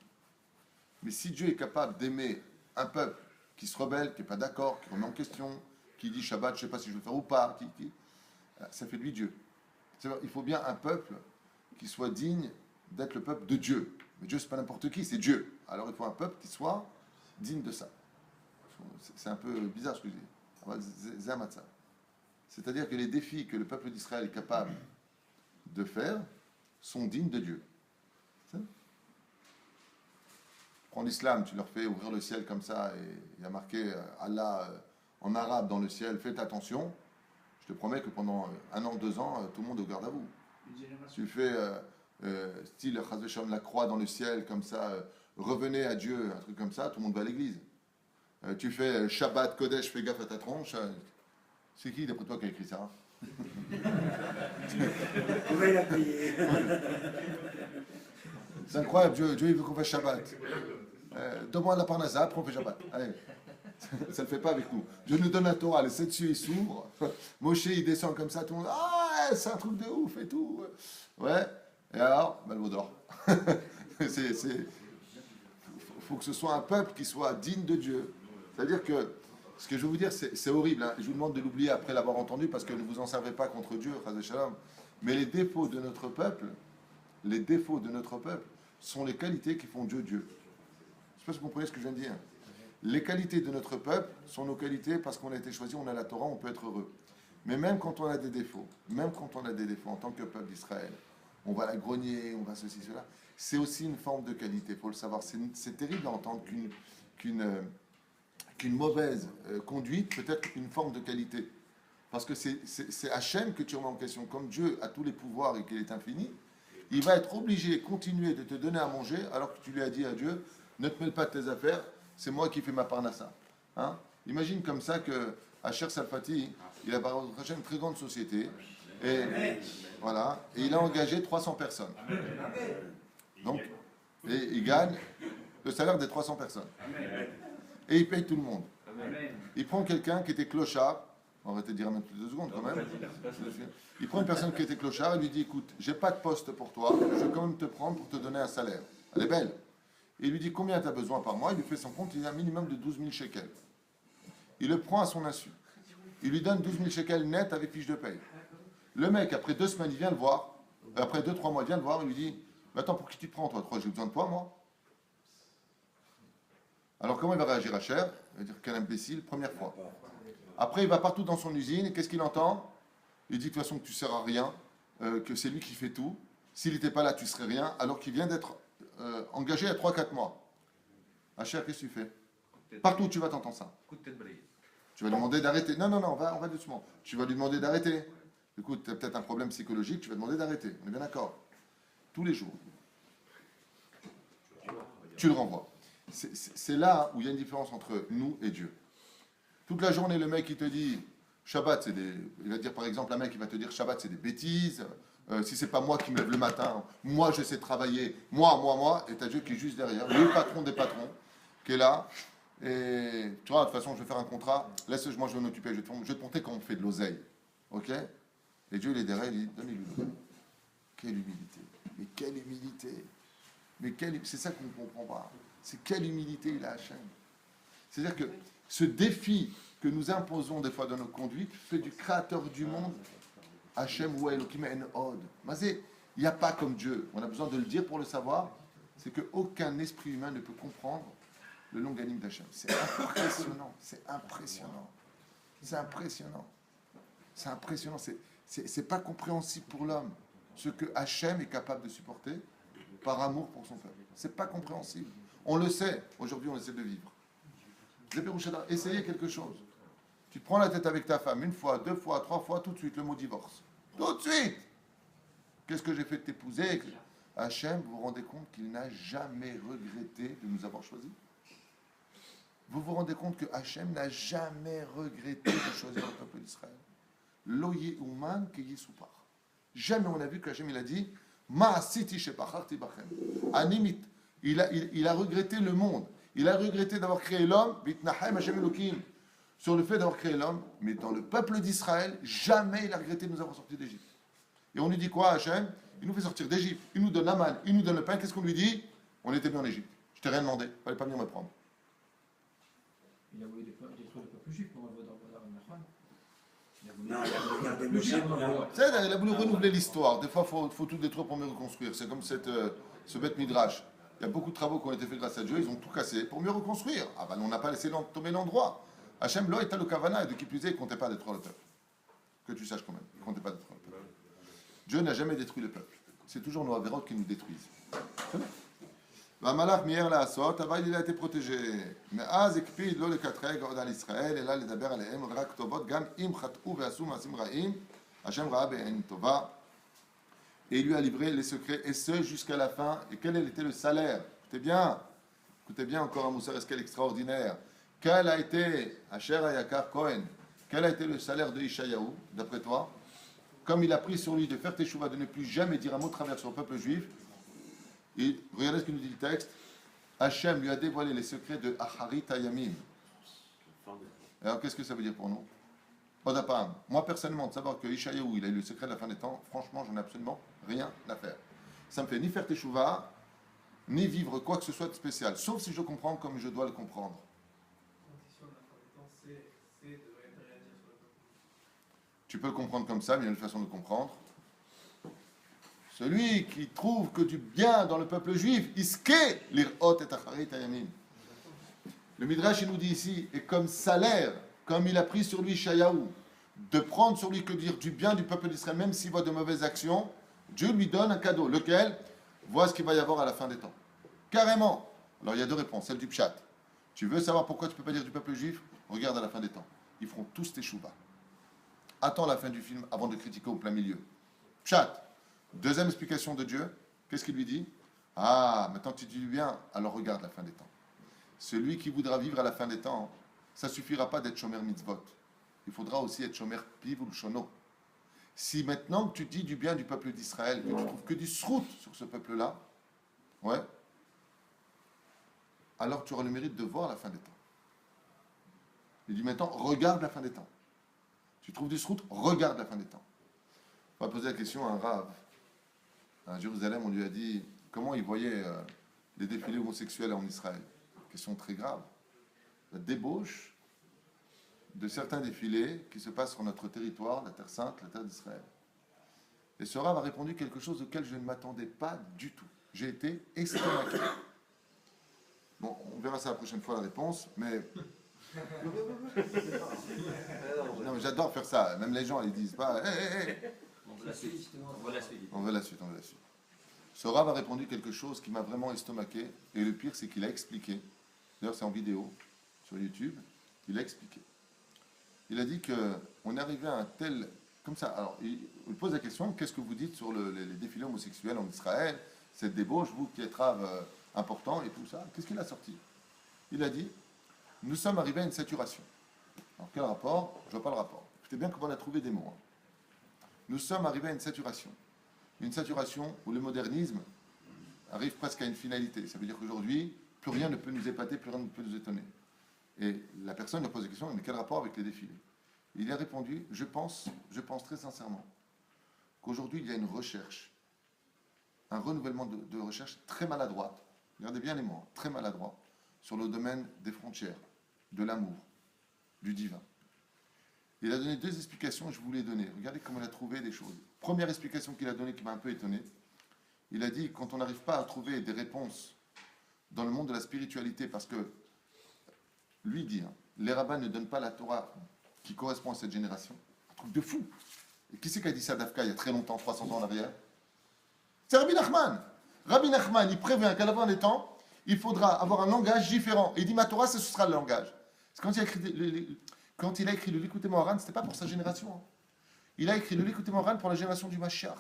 Mais si Dieu est capable d'aimer un peuple qui se rebelle, qui n'est pas d'accord, qui remet en question, qui dit Shabbat, je ne sais pas si je veux le faire ou pas, ça fait de lui Dieu. Il faut bien un peuple qui soit digne d'être le peuple de Dieu. Mais Dieu, ce n'est pas n'importe qui, c'est Dieu. Alors il faut un peuple qui soit digne de ça. C'est un peu bizarre ce que je dis. C'est-à-dire que les défis que le peuple d'Israël est capable de faire sont dignes de Dieu. Prends l'islam, tu leur fais ouvrir le ciel comme ça, et il y a marqué Allah en arabe dans le ciel, faites attention. Je te promets que pendant 1 an, 2 ans, tout le monde est au garde à vous. Tu fais style la croix dans le ciel comme ça, revenez à Dieu, un truc comme ça, tout le monde va à l'église. Tu fais Shabbat, Kodesh, fais gaffe à ta tronche. C'est qui d'après toi qui a écrit ça? Comment il a payé? C'est incroyable, Dieu il veut qu'on fasse Shabbat. Donne-moi la parnassa, après on fait Shabbat. Allez. Ça ne le fait pas avec nous. Dieu nous donne la Torah, les 7 cieux ils s'ouvrent. Moshe il descend comme ça, tout le monde, ah, c'est un truc de ouf et tout. Ouais, et alors, Malvaudor. Faut que ce soit un peuple qui soit digne de Dieu. C'est-à-dire que, ce que je veux vous dire, c'est horrible. Hein. Je vous demande de l'oublier après l'avoir entendu parce que ne vous en servez pas contre Dieu, mais les défauts de notre peuple, sont les qualités qui font Dieu Dieu. Je ne sais pas si vous comprenez ce que je viens de dire. Les qualités de notre peuple sont nos qualités parce qu'on a été choisi, on a la Torah, on peut être heureux. Mais même quand on a des défauts, en tant que peuple d'Israël, on va la grogner, on va ceci, cela, c'est aussi une forme de qualité, il faut le savoir. C'est terrible d'entendre qu'une mauvaise conduite peut être une forme de qualité. Parce que c'est Hachem que tu remets en question. Comme Dieu a tous les pouvoirs et qu'il est infini, il va être obligé de continuer de te donner à manger alors que tu lui as dit à Dieu, ne te mêle pas de tes affaires, c'est moi qui fais ma parnassa. Hein? Imagine comme ça que Asher Salfati, il a par exemple une très grande société, et voilà, et il a engagé 300 personnes. Donc, et il gagne le salaire des 300 personnes. Et il paye tout le monde. Il prend quelqu'un qui était clochard, on va te dire un peu plus de 2 secondes quand même. Il prend une personne qui était clochard et lui dit, écoute, j'ai pas de poste pour toi, je vais quand même te prendre pour te donner un salaire. Elle est belle. Et il lui dit, combien tu as besoin par mois? Il lui fait son compte, il a un minimum de 12 000 shekels. Il le prend à son insu. Il lui donne 12 000 shekels net avec fiche de paye. Le mec, après 2 semaines, il vient le voir. Après 2-3 mois, il vient le voir, il lui dit, mais attends, pour qui tu te prends, toi? J'ai besoin de toi, moi. Alors comment il va réagir à Cher? Il va dire, quel imbécile, première fois. Après, il va partout dans son usine, et qu'est-ce qu'il entend? Il dit de toute façon que tu ne sers à rien, que c'est lui qui fait tout. S'il n'était pas là, tu ne serais rien, alors qu'il vient d'être engagé à 3-4 mois. Cher, qu'est-ce que tu fais? Partout où tu vas, t'entends ça. Coup de tête balayée. Tu vas lui demander d'arrêter. Non, on va doucement. Tu vas lui demander d'arrêter. Écoute, tu as peut-être un problème psychologique, tu vas demander d'arrêter. On est bien d'accord? Tous les jours. Tu le renvoies. C'est là où il y a une différence entre nous et Dieu. Toute la journée, le mec, il te dit Shabbat, c'est des. Il va te dire par exemple, un mec, il va te dire Shabbat, c'est des bêtises. Si c'est pas moi qui me lève le matin, moi je sais travailler, moi, et t'as Dieu qui est juste derrière, le patron des patrons, qui est là. Et tu vois, de toute façon, je vais faire un contrat, laisse-moi, je vais m'en occuper, je vais te montrer comment on fait de l'oseille. Ok? Et Dieu, il est derrière, il dit donnez-lui l'oseille. Quelle humilité! Mais quelle humilité! C'est ça qu'on ne comprend pas. C'est quelle humilité il a Hachem. C'est-à-dire que ce défi que nous imposons des fois dans nos conduites fait du créateur du monde Hachem ou Elohim en od. Il n'y a pas comme Dieu. On a besoin de le dire pour le savoir. C'est qu'aucun esprit humain ne peut comprendre le longanime d'Hachem. C'est impressionnant. C'est impressionnant. C'est impressionnant. C'est impressionnant. C'est pas compréhensible pour l'homme. Ce que Hachem est capable de supporter par amour pour son peuple. C'est pas compréhensible. On le sait. Aujourd'hui, on essaie de vivre. Essayez quelque chose. Tu te prends la tête avec ta femme une fois, 2 fois, 3 fois, tout de suite, le mot divorce. Tout de suite. Qu'est-ce que j'ai fait de t'épouser? Hachem, vous vous rendez compte qu'il n'a jamais regretté de nous avoir choisis? Vous vous rendez compte que Hachem n'a jamais regretté de choisir le peuple d'Israël? Loye Ouman Keye Soupar. Jamais on a vu qu'Hachem il a dit Ma Siti Shepacharti Bachem. Animit. Il a regretté le monde. Il a regretté d'avoir créé l'homme, Bitnahem Hachem Elokim, sur le fait d'avoir créé l'homme, mais dans le peuple d'Israël, jamais il a regretté de nous avoir sortis d'Égypte. Et on lui dit quoi, Hachem? Il nous fait sortir d'Égypte, il nous donne la manne, il nous donne le pain. Qu'est-ce qu'on lui dit? On était bien en Égypte. Je t'ai rien demandé, il ne fallait pas venir me prendre. Il a voulu détruire le peuple juif pour envoyer dans la Nachman. Non, il a voulu garder Moshe pour la... Il a voulu renouveler l'histoire. Des fois, il faut tout détruire pour mieux reconstruire. C'est comme ce bête midrash. Il y a beaucoup de travaux qui ont été faits grâce à Dieu, ils ont tout cassé pour mieux reconstruire. Ah ben on n'a pas laissé tomber l'endroit. Hachem lo était le kavana, et de qui plus est, il ne comptait pas détruire le peuple. Que tu saches quand même, il ne comptait pas détruire le peuple. Dieu n'a jamais détruit le peuple. C'est toujours nos avérotes qui nous détruisent. C'est bien. Malach mier la asot, il a été protégé. Mais az ekpid lo le katreg od al Israël, et là les daber alehem, rak tovot gam im chatou ve'asu masim ra'im, Hachem ra'a be'en tova. Et il lui a livré les secrets, et ce jusqu'à la fin. Et quel était le salaire? Écoutez bien encore un Moussar Eskel extraordinaire. Quel a été, Asher Ayakar Cohen, quel a été le salaire de Ishayahu, d'après toi? Comme il a pris sur lui de faire teshuva, de ne plus jamais dire un mot de travers sur le peuple juif. Et regardez ce que nous dit le texte. Hachem lui a dévoilé les secrets de Aharit Hayamim. Alors qu'est-ce que ça veut dire pour nous? Odapam, moi personnellement, de savoir que Ishayahu, il a eu le secret de la fin des temps, franchement, j'en ai absolument rien à faire. Ça me fait ni faire teshuva, ni vivre quoi que ce soit de spécial, sauf si je comprends comme je dois le comprendre. Tu peux le comprendre comme ça, mais il y a une façon de comprendre. Celui qui trouve que du bien dans le peuple juif, iske l'irot et acharit hayamim. Le Midrash, il nous dit ici, et comme salaire, comme il a pris sur lui Shayahu, de prendre sur lui que dire du bien du peuple d'Israël, même s'il voit de mauvaises actions, Dieu lui donne un cadeau, lequel? Vois ce qu'il va y avoir à la fin des temps. Carrément. Alors il y a 2 réponses, celle du pshat. Tu veux savoir pourquoi tu ne peux pas dire du peuple juif? Regarde à la fin des temps. Ils feront tous teshuva. Attends la fin du film avant de critiquer au plein milieu. Pshat. Deuxième explication de Dieu. Qu'est-ce qu'il lui dit? Ah, maintenant tu dis du bien, alors regarde la fin des temps. Celui qui voudra vivre à la fin des temps, ça ne suffira pas d'être shomer mitzvot. Il faudra aussi être shomer piv ou shono. Si maintenant tu dis du bien du peuple d'Israël, que tu trouves que du srout sur ce peuple-là, ouais, alors tu auras le mérite de voir la fin des temps. Il dit maintenant, regarde la fin des temps. Tu trouves du srout, regarde la fin des temps. On va poser la question à un rave. À Jérusalem, on lui a dit comment il voyait les défilés homosexuels en Israël. Question très grave. La débauche de certains défilés qui se passent sur notre territoire, la Terre Sainte, la Terre d'Israël. Et ce rave a répondu quelque chose auquel je ne m'attendais pas du tout. J'ai été estomaqué. Bon, on verra ça la prochaine fois, la réponse, mais... Non, mais j'adore faire ça. Même les gens, ils disent pas... On veut la suite. On veut la suite. On veut la suite, on veut la suite. Ce rave a répondu quelque chose qui m'a vraiment estomaqué. Et le pire, c'est qu'il a expliqué. D'ailleurs, c'est en vidéo, sur YouTube. Il a expliqué. Il a dit qu'on est arrivé à un tel... Comme ça, alors, il pose la question, qu'est-ce que vous dites sur les défilés homosexuels en Israël, cette débauche, vous qui êtes rave important et tout ça? Qu'est-ce qu'il a sorti? Il a dit, nous sommes arrivés à une saturation. Alors, quel rapport? Je vois pas le rapport. Écoutez bien comment on a trouvé des mots. Nous sommes arrivés à une saturation. Une saturation où le modernisme arrive presque à une finalité. Ça veut dire qu'aujourd'hui, plus rien ne peut nous épater, plus rien ne peut nous étonner. Et la personne lui pose la question, mais quel rapport avec les défilés? Il a répondu, je pense très sincèrement, qu'aujourd'hui il y a une recherche, un renouvellement de recherche très maladroite regardez bien les mots, hein, très maladroit, sur le domaine des frontières, de l'amour, du divin. Il a donné 2 explications, je vous les donner. Regardez comment il a trouvé des choses. Première explication qu'il a donnée qui m'a un peu étonné, il a dit quand on n'arrive pas à trouver des réponses dans le monde de la spiritualité, parce que lui dit, hein, les rabbins ne donnent pas la Torah qui correspond à cette génération. Un truc de fou. Et qui c'est qui a dit ça d'Afka il y a très longtemps, 300 ans en arrière? C'est Rabbi Nachman. Rabbi Nachman, il prévient qu'à la fin des temps, il faudra avoir un langage différent. Et il dit, ma Torah, ce sera le langage. C'est quand il a écrit le Likutei Moharan, ce n'était pas pour sa génération. Hein. Il a écrit le Likutei Moharan pour la génération du Mashiach.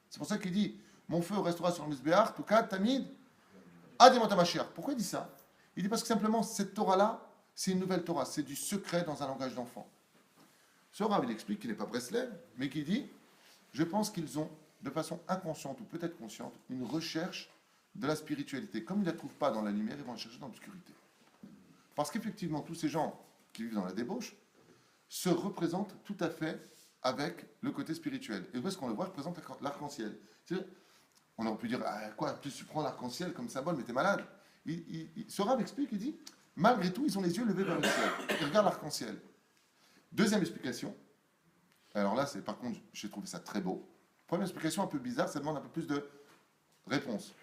C'est pour ça qu'il dit, mon feu restera sur le Mizbeach, Toukat, Tamid, Ademot Mashiach. Pourquoi il dit ça? Il dit parce que simplement, cette Torah-là, c'est une nouvelle Torah, c'est du secret dans un langage d'enfant. Ce Rav, il explique qu'il n'est pas Breslev, mais qu'il dit, je pense qu'ils ont, de façon inconsciente ou peut-être consciente, une recherche de la spiritualité. Comme ils ne la trouvent pas dans la lumière, ils vont la chercher dans l'obscurité. Parce qu'effectivement, tous ces gens qui vivent dans la débauche se représentent tout à fait avec le côté spirituel. Et où est-ce qu'on le voit? Représente l'arc-en-ciel. On aurait pu dire, ah, quoi, plus tu prends l'arc-en-ciel comme symbole, mais t'es malade. Ce Rav explique, il dit, malgré tout, ils ont les yeux levés vers le ciel. Ils regardent l'arc-en-ciel. Deuxième explication, alors là, par contre, j'ai trouvé ça très beau. Première explication un peu bizarre, ça demande un peu plus de réponse.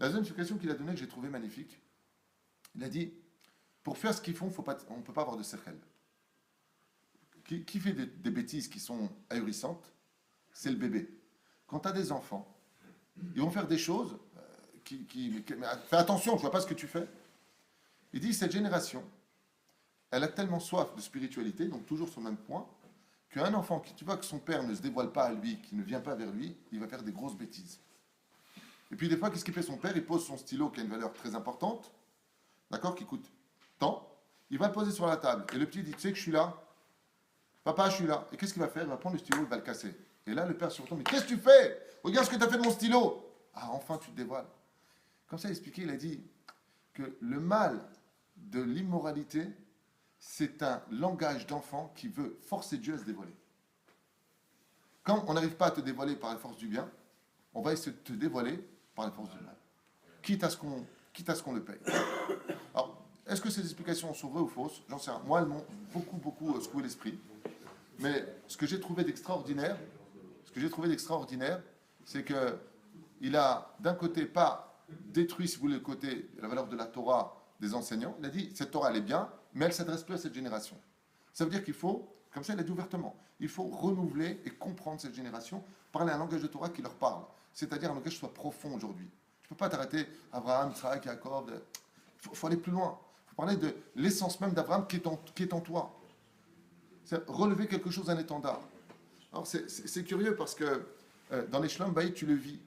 La deuxième explication qu'il a donnée, que j'ai trouvée magnifique, il a dit, pour faire ce qu'ils font, on ne peut pas avoir de sechel. Qui fait des bêtises qui sont ahurissantes? C'est le bébé. Quand tu as des enfants, ils vont faire des choses mais fais attention, je ne vois pas ce que tu fais. Il dit, cette génération, elle a tellement soif de spiritualité, donc toujours sur le même point, qu'un enfant qui, tu vois que son père ne se dévoile pas à lui, qui ne vient pas vers lui, il va faire des grosses bêtises. Et puis des fois, qu'est-ce qu'il fait son père? Il pose son stylo qui a une valeur très importante, d'accord, qui coûte tant, il va le poser sur la table. Et le petit dit, tu sais que je suis là? Papa, je suis là. Et qu'est-ce qu'il va faire? Il va prendre le stylo, il va le casser. Et là, le père se retourne, mais qu'est-ce que tu fais? Regarde ce que tu as fait de mon stylo. Ah, enfin, tu te dévoiles. Comme ça, il a expliqué, il a dit que le mal de l'immoralité, c'est un langage d'enfant qui veut forcer Dieu à se dévoiler. Quand on n'arrive pas à te dévoiler par la force du bien, on va essayer de te dévoiler par la force du mal. Quitte à ce qu'on le paye. Alors, est-ce que ces explications sont vraies ou fausses? J'en sais rien. Moi, elles m'ont beaucoup secoué l'esprit. Mais ce que j'ai trouvé d'extraordinaire, c'est que il a d'un côté pas détruit, si vous voulez, le côté, la valeur de la Torah des enseignants. Il a dit, cette Torah, elle est bien, mais elle ne s'adresse plus à cette génération. Ça veut dire qu'il faut, comme ça il a dit ouvertement, il faut renouveler et comprendre cette génération, parler un langage de Torah qui leur parle. C'est-à-dire un langage qui soit profond aujourd'hui. Tu ne peux pas t'arrêter, Abraham, Isaac, Jacob. Il faut aller plus loin. Il faut parler de l'essence même d'Abraham qui est en toi. C'est relever quelque chose d'un étendard. Alors c'est curieux parce que dans les Shlom Bayit, tu le vis.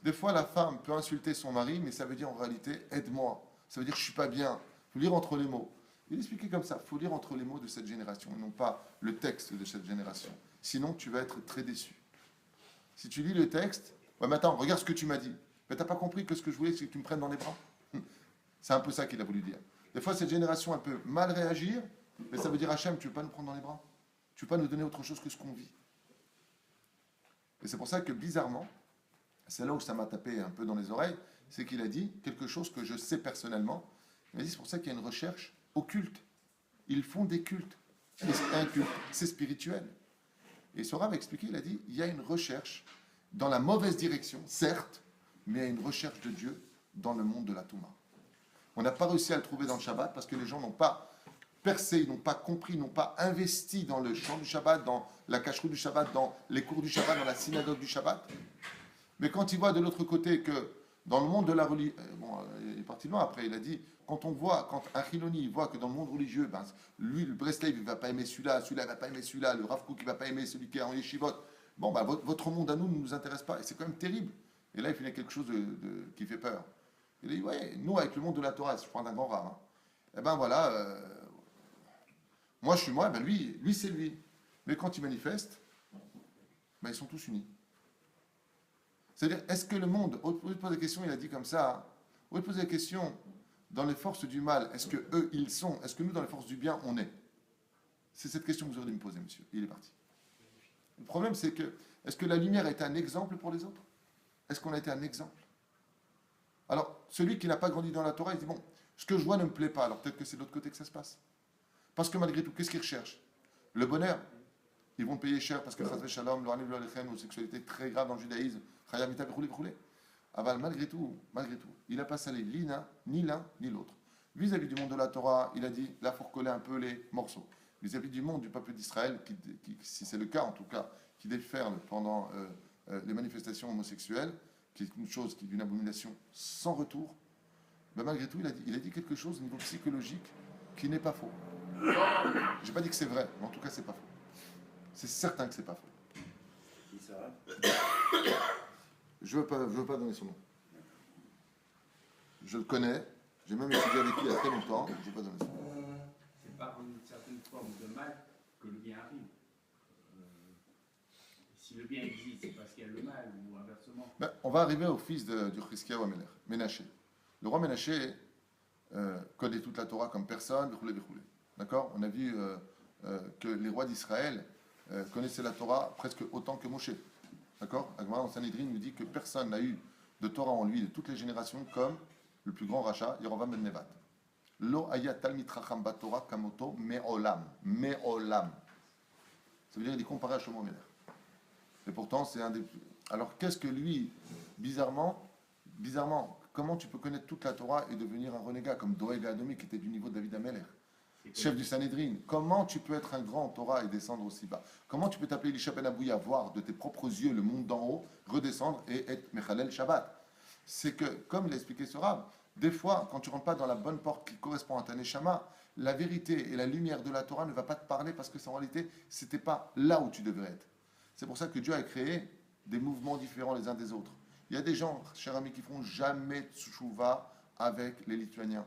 Des fois, la femme peut insulter son mari, mais ça veut dire en réalité, aide-moi. Ça veut dire, je ne suis pas bien. Il faut lire entre les mots. Il expliquait comme ça, il faut lire entre les mots de cette génération, et non pas le texte de cette génération. Sinon, tu vas être très déçu. Si tu lis le texte, ouais, mais attends, regarde ce que tu m'as dit. Mais tu n'as pas compris que ce que je voulais, c'est que tu me prennes dans les bras. C'est un peu ça qu'il a voulu dire. Des fois, cette génération, elle peut mal réagir, mais ça veut dire, Hachem, tu ne veux pas nous prendre dans les bras? Tu ne veux pas nous donner autre chose que ce qu'on vit? Et c'est pour ça que, bizarrement, c'est là où ça m'a tapé un peu dans les oreilles, c'est qu'il a dit quelque chose que je sais personnellement. Il a dit, c'est pour ça qu'il y a une recherche occulte. Ils font des cultes. Et c'est un culte, c'est spirituel. Et ce Rav a expliqué, il a dit, il y a une recherche dans la mauvaise direction, certes, mais il y a une recherche de Dieu dans le monde de la Touma. On n'a pas réussi à le trouver dans le Shabbat parce que les gens n'ont pas percé, ils n'ont pas compris, ils n'ont pas investi dans le chant du Shabbat, dans la cacheroute du Shabbat, dans les cours du Shabbat, dans la synagogue du Shabbat. Mais quand il voit de l'autre côté que dans le monde de la religion, bon, il est parti loin après, il a dit, quand un Chiloni voit que dans le monde religieux, ben, lui, le Breslev, il ne va pas aimer celui-là, celui-là ne va pas aimer celui-là, le Rav Kook, il ne va pas aimer celui qui est en yeshivot, bon, ben, votre monde à nous ne nous intéresse pas, et c'est quand même terrible. Et là, il finit quelque chose qui fait peur. Il a dit, ouais, nous, avec le monde de la Torah, je prends un grand Rav, hein, eh ben voilà, moi je suis moi, ben lui c'est lui. Mais quand il manifeste, ben, ils sont tous unis. C'est-à-dire, est-ce que le monde, au lieu de poser la question, il a dit comme ça, au lieu de poser la question, dans les forces du mal, est-ce que eux, ils sont, est-ce que nous, dans les forces du bien, on est? C'est cette question que vous aurez dû me poser, monsieur. Il est parti. Le problème, c'est que, est-ce que la lumière a été un exemple pour les autres? Est-ce qu'on a été un exemple? Alors, celui qui n'a pas grandi dans la Torah, il dit, bon, ce que je vois ne me plaît pas, alors peut-être que c'est de l'autre côté que ça se passe. Parce que malgré tout, qu'est-ce qu'ils recherchent? Le bonheur. Ils vont payer cher parce que Chas Shalom, l'homosexualité est très grave dans le judaïsme. Aval, malgré tout, il n'a pas salé ni l'un ni l'autre. Vis-à-vis du monde de la Torah, il a dit, là, il faut recoller un peu les morceaux. Vis-à-vis du monde du peuple d'Israël, si c'est le cas en tout cas, qui déferle pendant les manifestations homosexuelles, qui est une chose qui est d'une abomination sans retour, ben malgré tout, il a dit quelque chose au niveau psychologique qui n'est pas faux. Je n'ai pas dit que c'est vrai, mais en tout cas, c'est pas faux. C'est certain que c'est pas faux. Qui ça? Je veux pas donner son nom. Je le connais, j'ai même étudié avec lui il y a très longtemps, je ne veux pas donner son nom. C'est par une certaine forme de mal que le bien arrive. Si le bien existe, c'est parce qu'il y a le mal, ou inversement. Ben, on va arriver au fils du Chizkiyahu Amelech, Ménaché. Le roi Ménaché connaît toute la Torah comme personne, d'accord? On a vu que les rois d'Israël connaissaient la Torah presque autant que Moshe. D'accord? Agmara en Sanhedrin nous dit que personne n'a eu de Torah en lui de toutes les générations comme le plus grand rachat, Yerovam ben Nevat. Lo aya talmid chacham batorah kamoto me'olam. Me'olam. Ça veut dire qu'il est comparé à Shlomo Amelech. Et pourtant, c'est un des... Alors, qu'est-ce que lui, bizarrement, comment tu peux connaître toute la Torah et devenir un renégat comme Doeg Adomi qui était du niveau de David Amelech, chef du Sanhedrin? Comment tu peux être un grand en Torah et descendre aussi bas? Comment tu peux t'appeler Elisha ben Abouya, voir de tes propres yeux le monde d'en haut, redescendre et être Mechalel Shabbat? C'est que, comme l'a expliqué ce Rav, des fois, quand tu ne rentres pas dans la bonne porte qui correspond à ta Neshama, la vérité et la lumière de la Torah ne va pas te parler parce que en réalité, ce n'était pas là où tu devrais être. C'est pour ça que Dieu a créé des mouvements différents les uns des autres. Il y a des gens, chers amis, qui feront jamais tchouva avec les Lituaniens,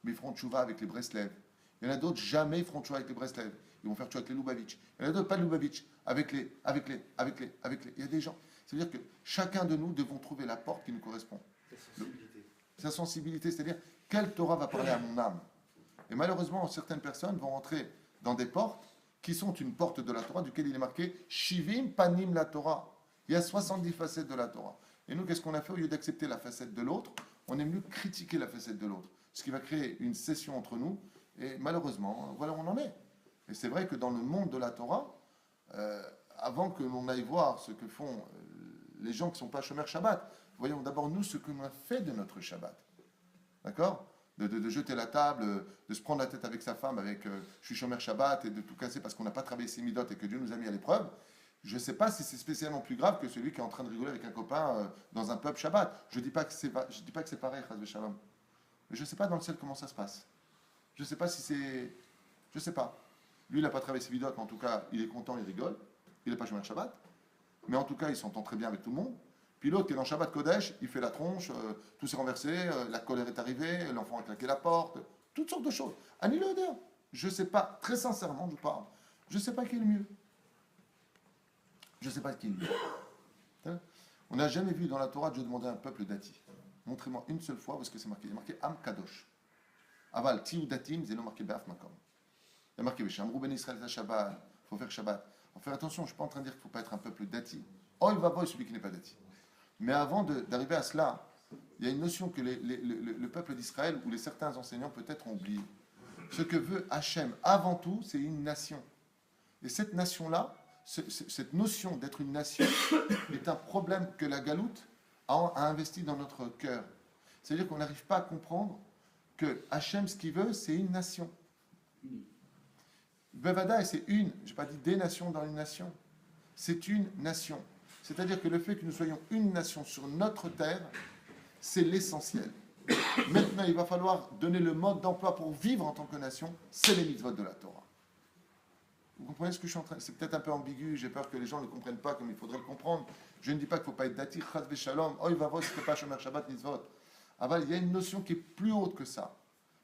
mais ils feront tchouva avec les Breslev. Il y en a d'autres, jamais ils feront tchouva avec les Breslev. Ils vont faire tchouva avec les Lubavitch. Il y en a d'autres, pas de Lubavitch, avec les. Il y a des gens. C'est-à-dire que chacun de nous devons trouver la porte qui nous correspond. Sa sensibilité, c'est-à-dire, quelle Torah va parler à mon âme? Et malheureusement, certaines personnes vont rentrer dans des portes qui sont une porte de la Torah, duquel il est marqué Shivim Panim la Torah. Il y a 70 facettes de la Torah. Et nous, qu'est-ce qu'on a fait? Au lieu d'accepter la facette de l'autre, on aime mieux critiquer la facette de l'autre. Ce qui va créer une session entre nous. Et malheureusement, voilà où on en est. Et c'est vrai que dans le monde de la Torah, avant que l'on aille voir ce que font les gens qui ne sont pas Shomer Shabbat, voyons d'abord nous ce que l'on a fait de notre Shabbat. D'accord? De jeter la table, de se prendre la tête avec sa femme, avec je suis Shomer Shabbat, et de tout casser parce qu'on n'a pas travaillé ses midot et que Dieu nous a mis à l'épreuve. Je ne sais pas si c'est spécialement plus grave que celui qui est en train de rigoler avec un copain dans un pub Shabbat. Je ne dis pas que c'est pareil, Chas Shalom. Mais je ne sais pas dans le ciel comment ça se passe. Je ne sais pas si c'est... Je ne sais pas. Lui, il n'a pas travaillé ses midot, mais en tout cas, il est content, il rigole. Il n'est pas Shomer Shabbat. Mais en tout cas, il s'entend très bien avec tout le monde. Puis l'autre qui est dans Shabbat Kodesh, il fait la tronche, tout s'est renversé, la colère est arrivée, l'enfant a claqué la porte, toutes sortes de choses. Ani le Oder. Je ne sais pas, très sincèrement, je parle. Je ne sais pas qui est le mieux. Je ne sais pas qui est le mieux. On n'a jamais vu dans la Torah Dieu demander à un peuple dati. Montrez-moi une seule fois, parce que c'est marqué. Il y a marqué Am Kadosh. Aval, Tiou Datim, c'est non marqué Be'af Makom. Il y a marqué Veshamrou Ben Israël Shabbat. Il faut faire Shabbat. Il faut faire attention, je ne suis pas en train de dire qu'il ne faut pas être un peuple dati. Oh, il va voir celui qui n'est pas dati. Mais avant d'arriver à cela, il y a une notion que le peuple d'Israël ou certains enseignants peut-être ont oublié. Ce que veut Hachem avant tout, c'est une nation. Et cette nation-là, cette notion d'être une nation est un problème que la galoute a investi dans notre cœur. C'est-à-dire qu'on n'arrive pas à comprendre que Hachem, ce qu'il veut, c'est une nation. Bevada, c'est une, je n'ai pas dit des nations dans une nation, c'est une nation. C'est-à-dire que le fait que nous soyons une nation sur notre terre, c'est l'essentiel. Maintenant, il va falloir donner le mode d'emploi pour vivre en tant que nation, c'est les mitzvot de la Torah. Vous comprenez ce que je suis en train de... C'est peut-être un peu ambigu, j'ai peur que les gens ne comprennent pas comme il faudrait le comprendre. Je ne dis pas qu'il ne faut pas être dati, chas v'shalom, oh il va voir ce que pas shomer Shabbat mitzvot. Aval, il y a une notion qui est plus haute que ça,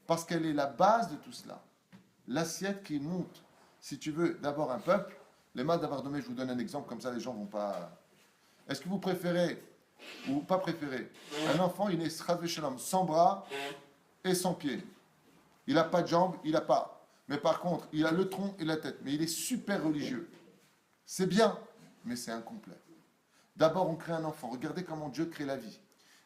parce qu'elle est la base de tout cela. L'assiette qui monte, si tu veux, d'abord un peuple, les mains d'Avardomé, je vous donne un exemple, comme ça les gens ne vont pas... Est-ce que vous préférez, ou pas préférez, un enfant, il est chas v'shalom, sans bras et sans pieds. Il n'a pas de jambes, il n'a pas... Mais par contre, il a le tronc et la tête. Mais il est super religieux. C'est bien, mais c'est incomplet. D'abord, on crée un enfant. Regardez comment Dieu crée la vie.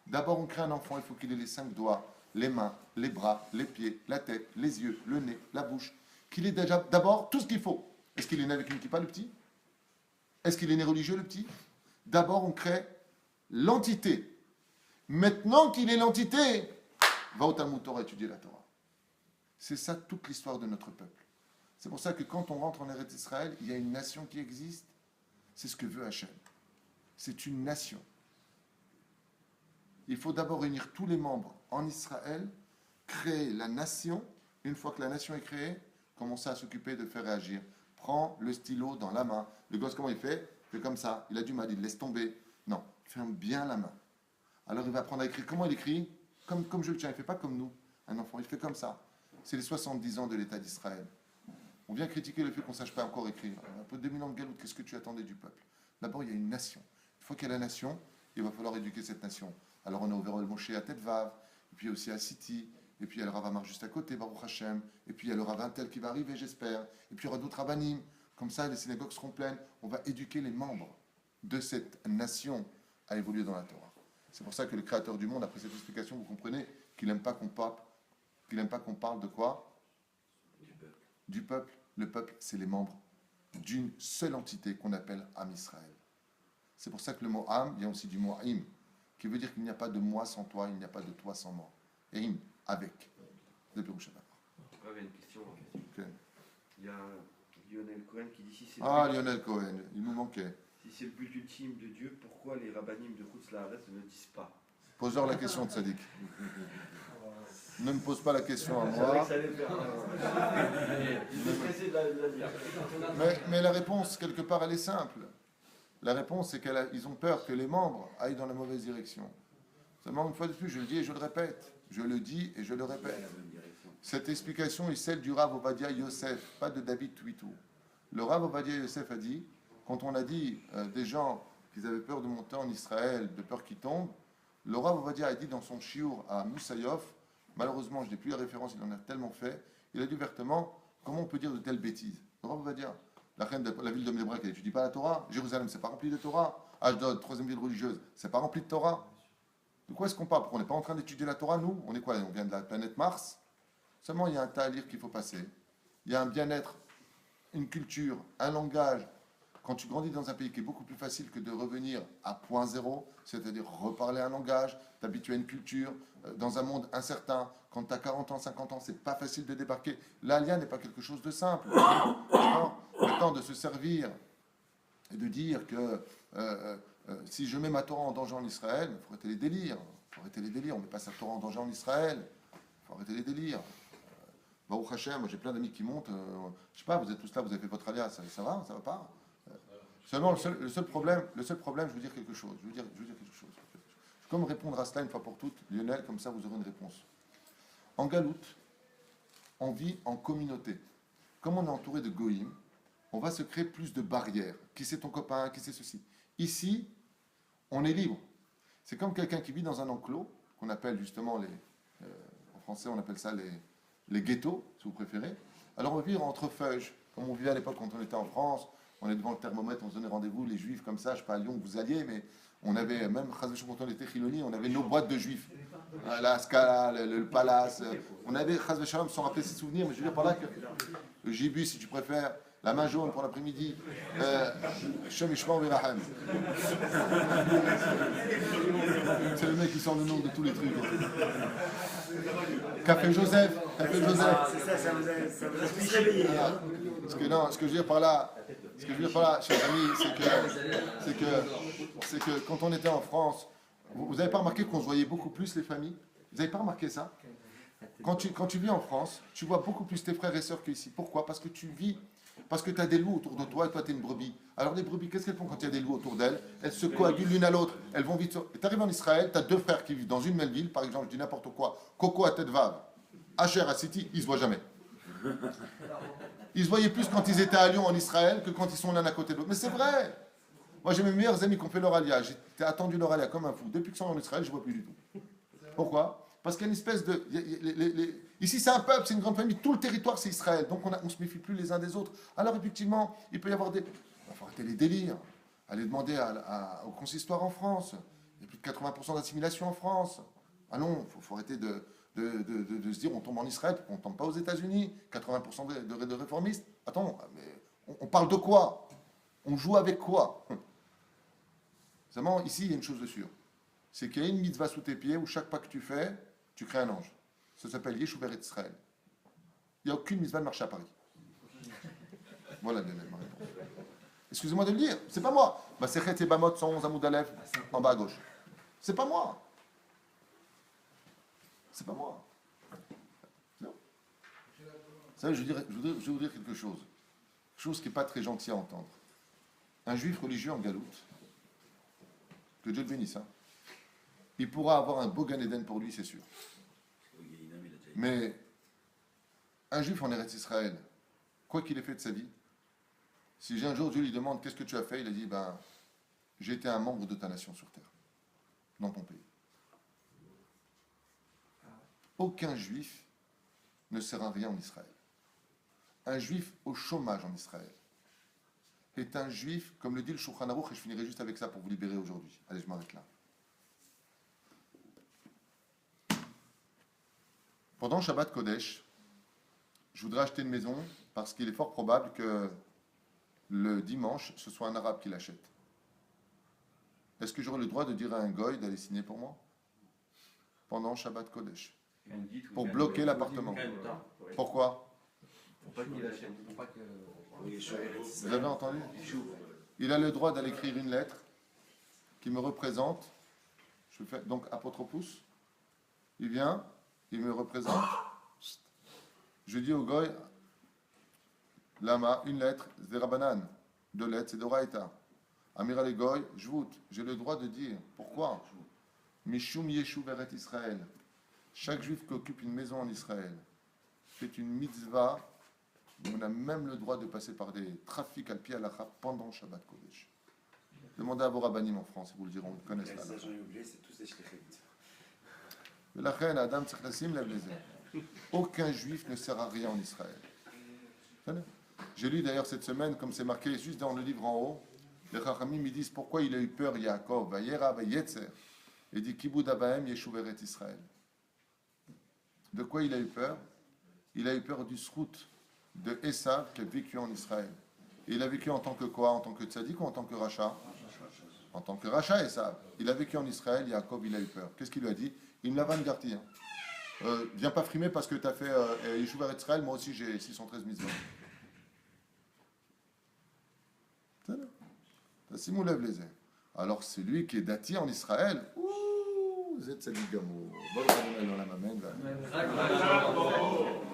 D'abord, on crée un enfant, il faut qu'il ait les 5 doigts, les mains, les bras, les pieds, la tête, les yeux, le nez, la bouche. Qu'il ait déjà d'abord tout ce qu'il faut. Est-ce qu'il est né avec une kippa, le petit? Est-ce qu'il est né religieux, le petit? D'abord, on crée l'entité. Maintenant qu'il est l'entité, va au Talmud Torah étudier la Torah. C'est ça toute l'histoire de notre peuple. C'est pour ça que quand on rentre en Eretz Israël, il y a une nation qui existe. C'est ce que veut Hachem. C'est une nation. Il faut d'abord réunir tous les membres en Israël, créer la nation. Une fois que la nation est créée, commencer à s'occuper de faire réagir. Prends le stylo dans la main. Le gosse, comment il fait? Il fait comme ça. Il a du mal, il laisse tomber. Non, ferme bien la main. Alors il va apprendre à écrire. Comment il écrit? Comme je le tiens. Il ne fait pas comme nous, un enfant. Il fait comme ça. C'est les 70 ans de l'État d'Israël. On vient critiquer le fait qu'on ne sache pas encore écrire. Après 2000 ans de galoute, qu'est-ce que tu attendais du peuple? D'abord, il y a une nation. Une fois qu'il y a la nation, il va falloir éduquer cette nation. Alors on a ouvert le Moshe à Tetvav, et puis aussi à Siti, et puis il y a le Rav Amar juste à côté, Baruch Hashem, et puis il y a le Rav Intel qui va arriver, j'espère, et puis il y aura d'autres rabbanim. Comme ça, les synagogues seront pleines. On va éduquer les membres de cette nation à évoluer dans la Torah. C'est pour ça que le Créateur du monde, après cette explication, vous comprenez qu'il n'aime pas qu'on parle de quoi? Du peuple. Le peuple, c'est les membres d'une seule entité qu'on appelle Am Israël. C'est pour ça que le mot Am vient aussi du mot Im, qui veut dire qu'il n'y a pas de moi sans toi, il n'y a pas de toi sans moi. Et Im, avec. Depuis où je sais pas. Il y a une question. Okay. Il y a Lionel Cohen qui dit si c'est Lionel Cohen, il nous manquait. Si c'est le but ultime de Dieu, pourquoi les rabbinim de Chutz La'aretz ne le disent pas? Pose-leur la question, Tzadik. Ne me pose pas la question à C'est vrai moi. que ça allait faire. Il est pressé de la dire. Mais la réponse, quelque part, elle est simple. La réponse, c'est qu'ils ont peur que les membres aillent dans la mauvaise direction. Seulement, une fois de plus, je le dis et je le répète. Je le dis et je le répète. Cette explication est celle du Rav Ovadia Yosef, pas de David Twitou. Le Rav Ovadia Yosef a dit, quand on a dit des gens qu'ils avaient peur de monter en Israël, de peur qu'ils tombent, le Rav Ovadia a dit dans son shiur à Moussaïov, malheureusement je n'ai plus la référence, il en a tellement fait, il a dit ouvertement, comment on peut dire de telles bêtises? Le Rav Ovadia, la ville de Mnebrak, elle n'étudie pas la Torah, Jérusalem, c'est pas rempli de Torah, Ashdod, troisième ville religieuse, c'est pas rempli de Torah. De quoi est-ce qu'on parle? On n'est pas en train d'étudier la Torah, nous? On est quoi? On vient de la planète Mars? Seulement, il y a un tas à lire qu'il faut passer. Il y a un bien-être, une culture, un langage. Quand tu grandis dans un pays qui est beaucoup plus facile que de revenir à point zéro, c'est-à-dire reparler un langage, t'habituer à une culture, dans un monde incertain, quand tu as 40 ans, 50 ans, c'est pas facile de débarquer. L'alien n'est pas quelque chose de simple. Maintenant, de se servir et de dire que si je mets ma Torah en danger en Israël, il faut arrêter les délires. Il faut arrêter les délires. On ne met pas sa Torah en danger en Israël. Il faut arrêter les délires. Baruch Hashem, moi j'ai plein d'amis qui montent. Je sais pas, vous êtes tous là, vous avez fait votre alia, ça va pas? Seulement, le seul problème, je veux dire quelque chose. Je veux dire quelque chose. Je vais comme répondre à cela une fois pour toutes, Lionel, comme ça vous aurez une réponse. En Galoute, on vit en communauté. Comme on est entouré de goïm, on va se créer plus de barrières. Qui c'est ton copain? Qui c'est ceci? Ici, on est libre. C'est comme quelqu'un qui vit dans un enclos, qu'on appelle justement en français on appelle ça les ghettos, si vous préférez. Alors on va vivre entre feuilles, comme on vivait à l'époque quand on était en France. On est devant le thermomètre, on se donnait rendez-vous, les juifs comme ça, je ne sais pas à Lyon où vous alliez, mais on avait même, quand on était Chiloni, on avait nos boîtes de juifs. La Scala, le Palace, on avait, sans rappeler ses souvenirs, mais je veux dire par là que le gibus, si tu préfères, la main jaune pour l'après-midi, Shem Ishmael Virahem. C'est le mec qui sort le nom de tous les trucs. Café Joseph. C'est ça, ça vous a plus réveillé. Ce que je veux dire par là, chers amis, c'est que quand on était en France, vous n'avez pas remarqué qu'on se voyait beaucoup plus les familles? Vous n'avez pas remarqué ça? Quand tu vis en France, tu vois beaucoup plus tes frères et sœurs qu'ici. Pourquoi? Parce que tu vis, parce que tu as des loups autour de toi et toi tu es une brebis. Alors les brebis, qu'est-ce qu'elles font quand il y a des loups autour d'elles? Elles se coagulent l'une à l'autre, elles vont vite. Tu arrives en Israël, tu as deux frères qui vivent dans une même ville, par exemple, je dis n'importe quoi, Coco à Tetvav, Asher à Siti, ils ne se voient jamais. Ils se voyaient plus quand ils étaient à Lyon en Israël que quand ils sont l'un à côté de l'autre. Mais c'est vrai. Moi j'ai mes meilleurs amis qui ont fait leur alia. J'ai attendu leur alia comme un fou. Depuis qu'ils sont en Israël, je ne vois plus du tout. Pourquoi? Parce qu'il y a une espèce de... Ici c'est un peuple, c'est une grande famille. Tout le territoire c'est Israël. Donc on ne se méfie plus les uns des autres. Alors effectivement, il peut y avoir des... Il faut arrêter les délires. Aller demander au consistoire en France. y a plus de 80% d'assimilation en France. Allons, il faut arrêter de se dire on tombe en Israël, on ne tombe pas aux États-Unis. 80% de réformistes. Attends, mais on parle de quoi? On joue avec quoi? Seulement, ici, il y a une chose de sûre. C'est qu'il y a une mitzvah sous tes pieds où chaque pas que tu fais, tu crées un ange. Ça s'appelle Yeshuv Eretz Israël. Il n'y a aucune mitzvah de marcher à Paris. Voilà ma réponse. Excusez-moi de le dire, c'est pas moi. Masechet Ebamot 111 Amoud Aleph, en bas à gauche. C'est pas moi. C'est pas moi. Non. Vous savez, je vais vous dire quelque chose. Quelque chose qui n'est pas très gentil à entendre. Un juif religieux en galoute, que Dieu le bénisse, hein, il pourra avoir un beau Gan Eden pour lui, c'est sûr. Mais un juif en Eretz Israël, quoi qu'il ait fait de sa vie, si un jour Dieu lui demande qu'est-ce que tu as fait, il a dit j'ai été un membre de ta nation sur terre, dans ton pays. Aucun juif ne sert à rien en Israël. Un juif au chômage en Israël est un juif, comme le dit le Shulchan Aruch, et je finirai juste avec ça pour vous libérer aujourd'hui. Allez, je m'arrête là. Pendant Shabbat Kodesh, je voudrais acheter une maison parce qu'il est fort probable que le dimanche, ce soit un arabe qui l'achète. Est-ce que j'aurai le droit de dire à un goy d'aller signer pour moi pendant Shabbat Kodesh pour bloquer l'appartement? Pourquoi? Pour pas qu'il achète. Vous avez entendu? Il a le droit d'aller écrire une lettre qui me représente. Je fais donc apotropous. Il vient, il me représente. Je dis au goy, Lama, une lettre, c'est Rabbanan. 2 lettres, c'est d'Oraïta. Amira le goy, Jvout. J'ai le droit de dire. Pourquoi? Mishum Yeshuv Eret Israël. Chaque juif qui occupe une maison en Israël fait une mitzvah. On a même le droit de passer par des trafics al pied à l'Acha pendant Shabbat Kodesh. Demandez à vos rabbanim en France, ils vous le diront, ils connaissent ça. C'est tous des shlichim. La reine Adam Tzachlassim lève les ailes. Aucun juif ne sert à rien en Israël. J'ai lu d'ailleurs cette semaine, comme c'est marqué juste dans le livre en haut, les Chachamim me disent pourquoi il a eu peur, Yaakov, Vayera, Vayetzer. Il dit Kibud Abahem Yeshuv Eret Israël. De quoi il a eu peur? Il a eu peur du srout de Esav qui a vécu en Israël. Et il a vécu en tant que quoi? En tant que tzaddik ou en tant que rachat? En tant que rachat, Esav. Il a vécu en Israël, Yaakov, il a eu peur. Qu'est-ce qu'il lui a dit? Il me l'a vangarti. Viens pas frimer parce que tu as fait Yeshuv Eret Israël, moi aussi j'ai 613 mitzvot. Simon lève les ailes. Alors celui qui est dati en Israël, vous êtes tzaddik gamour.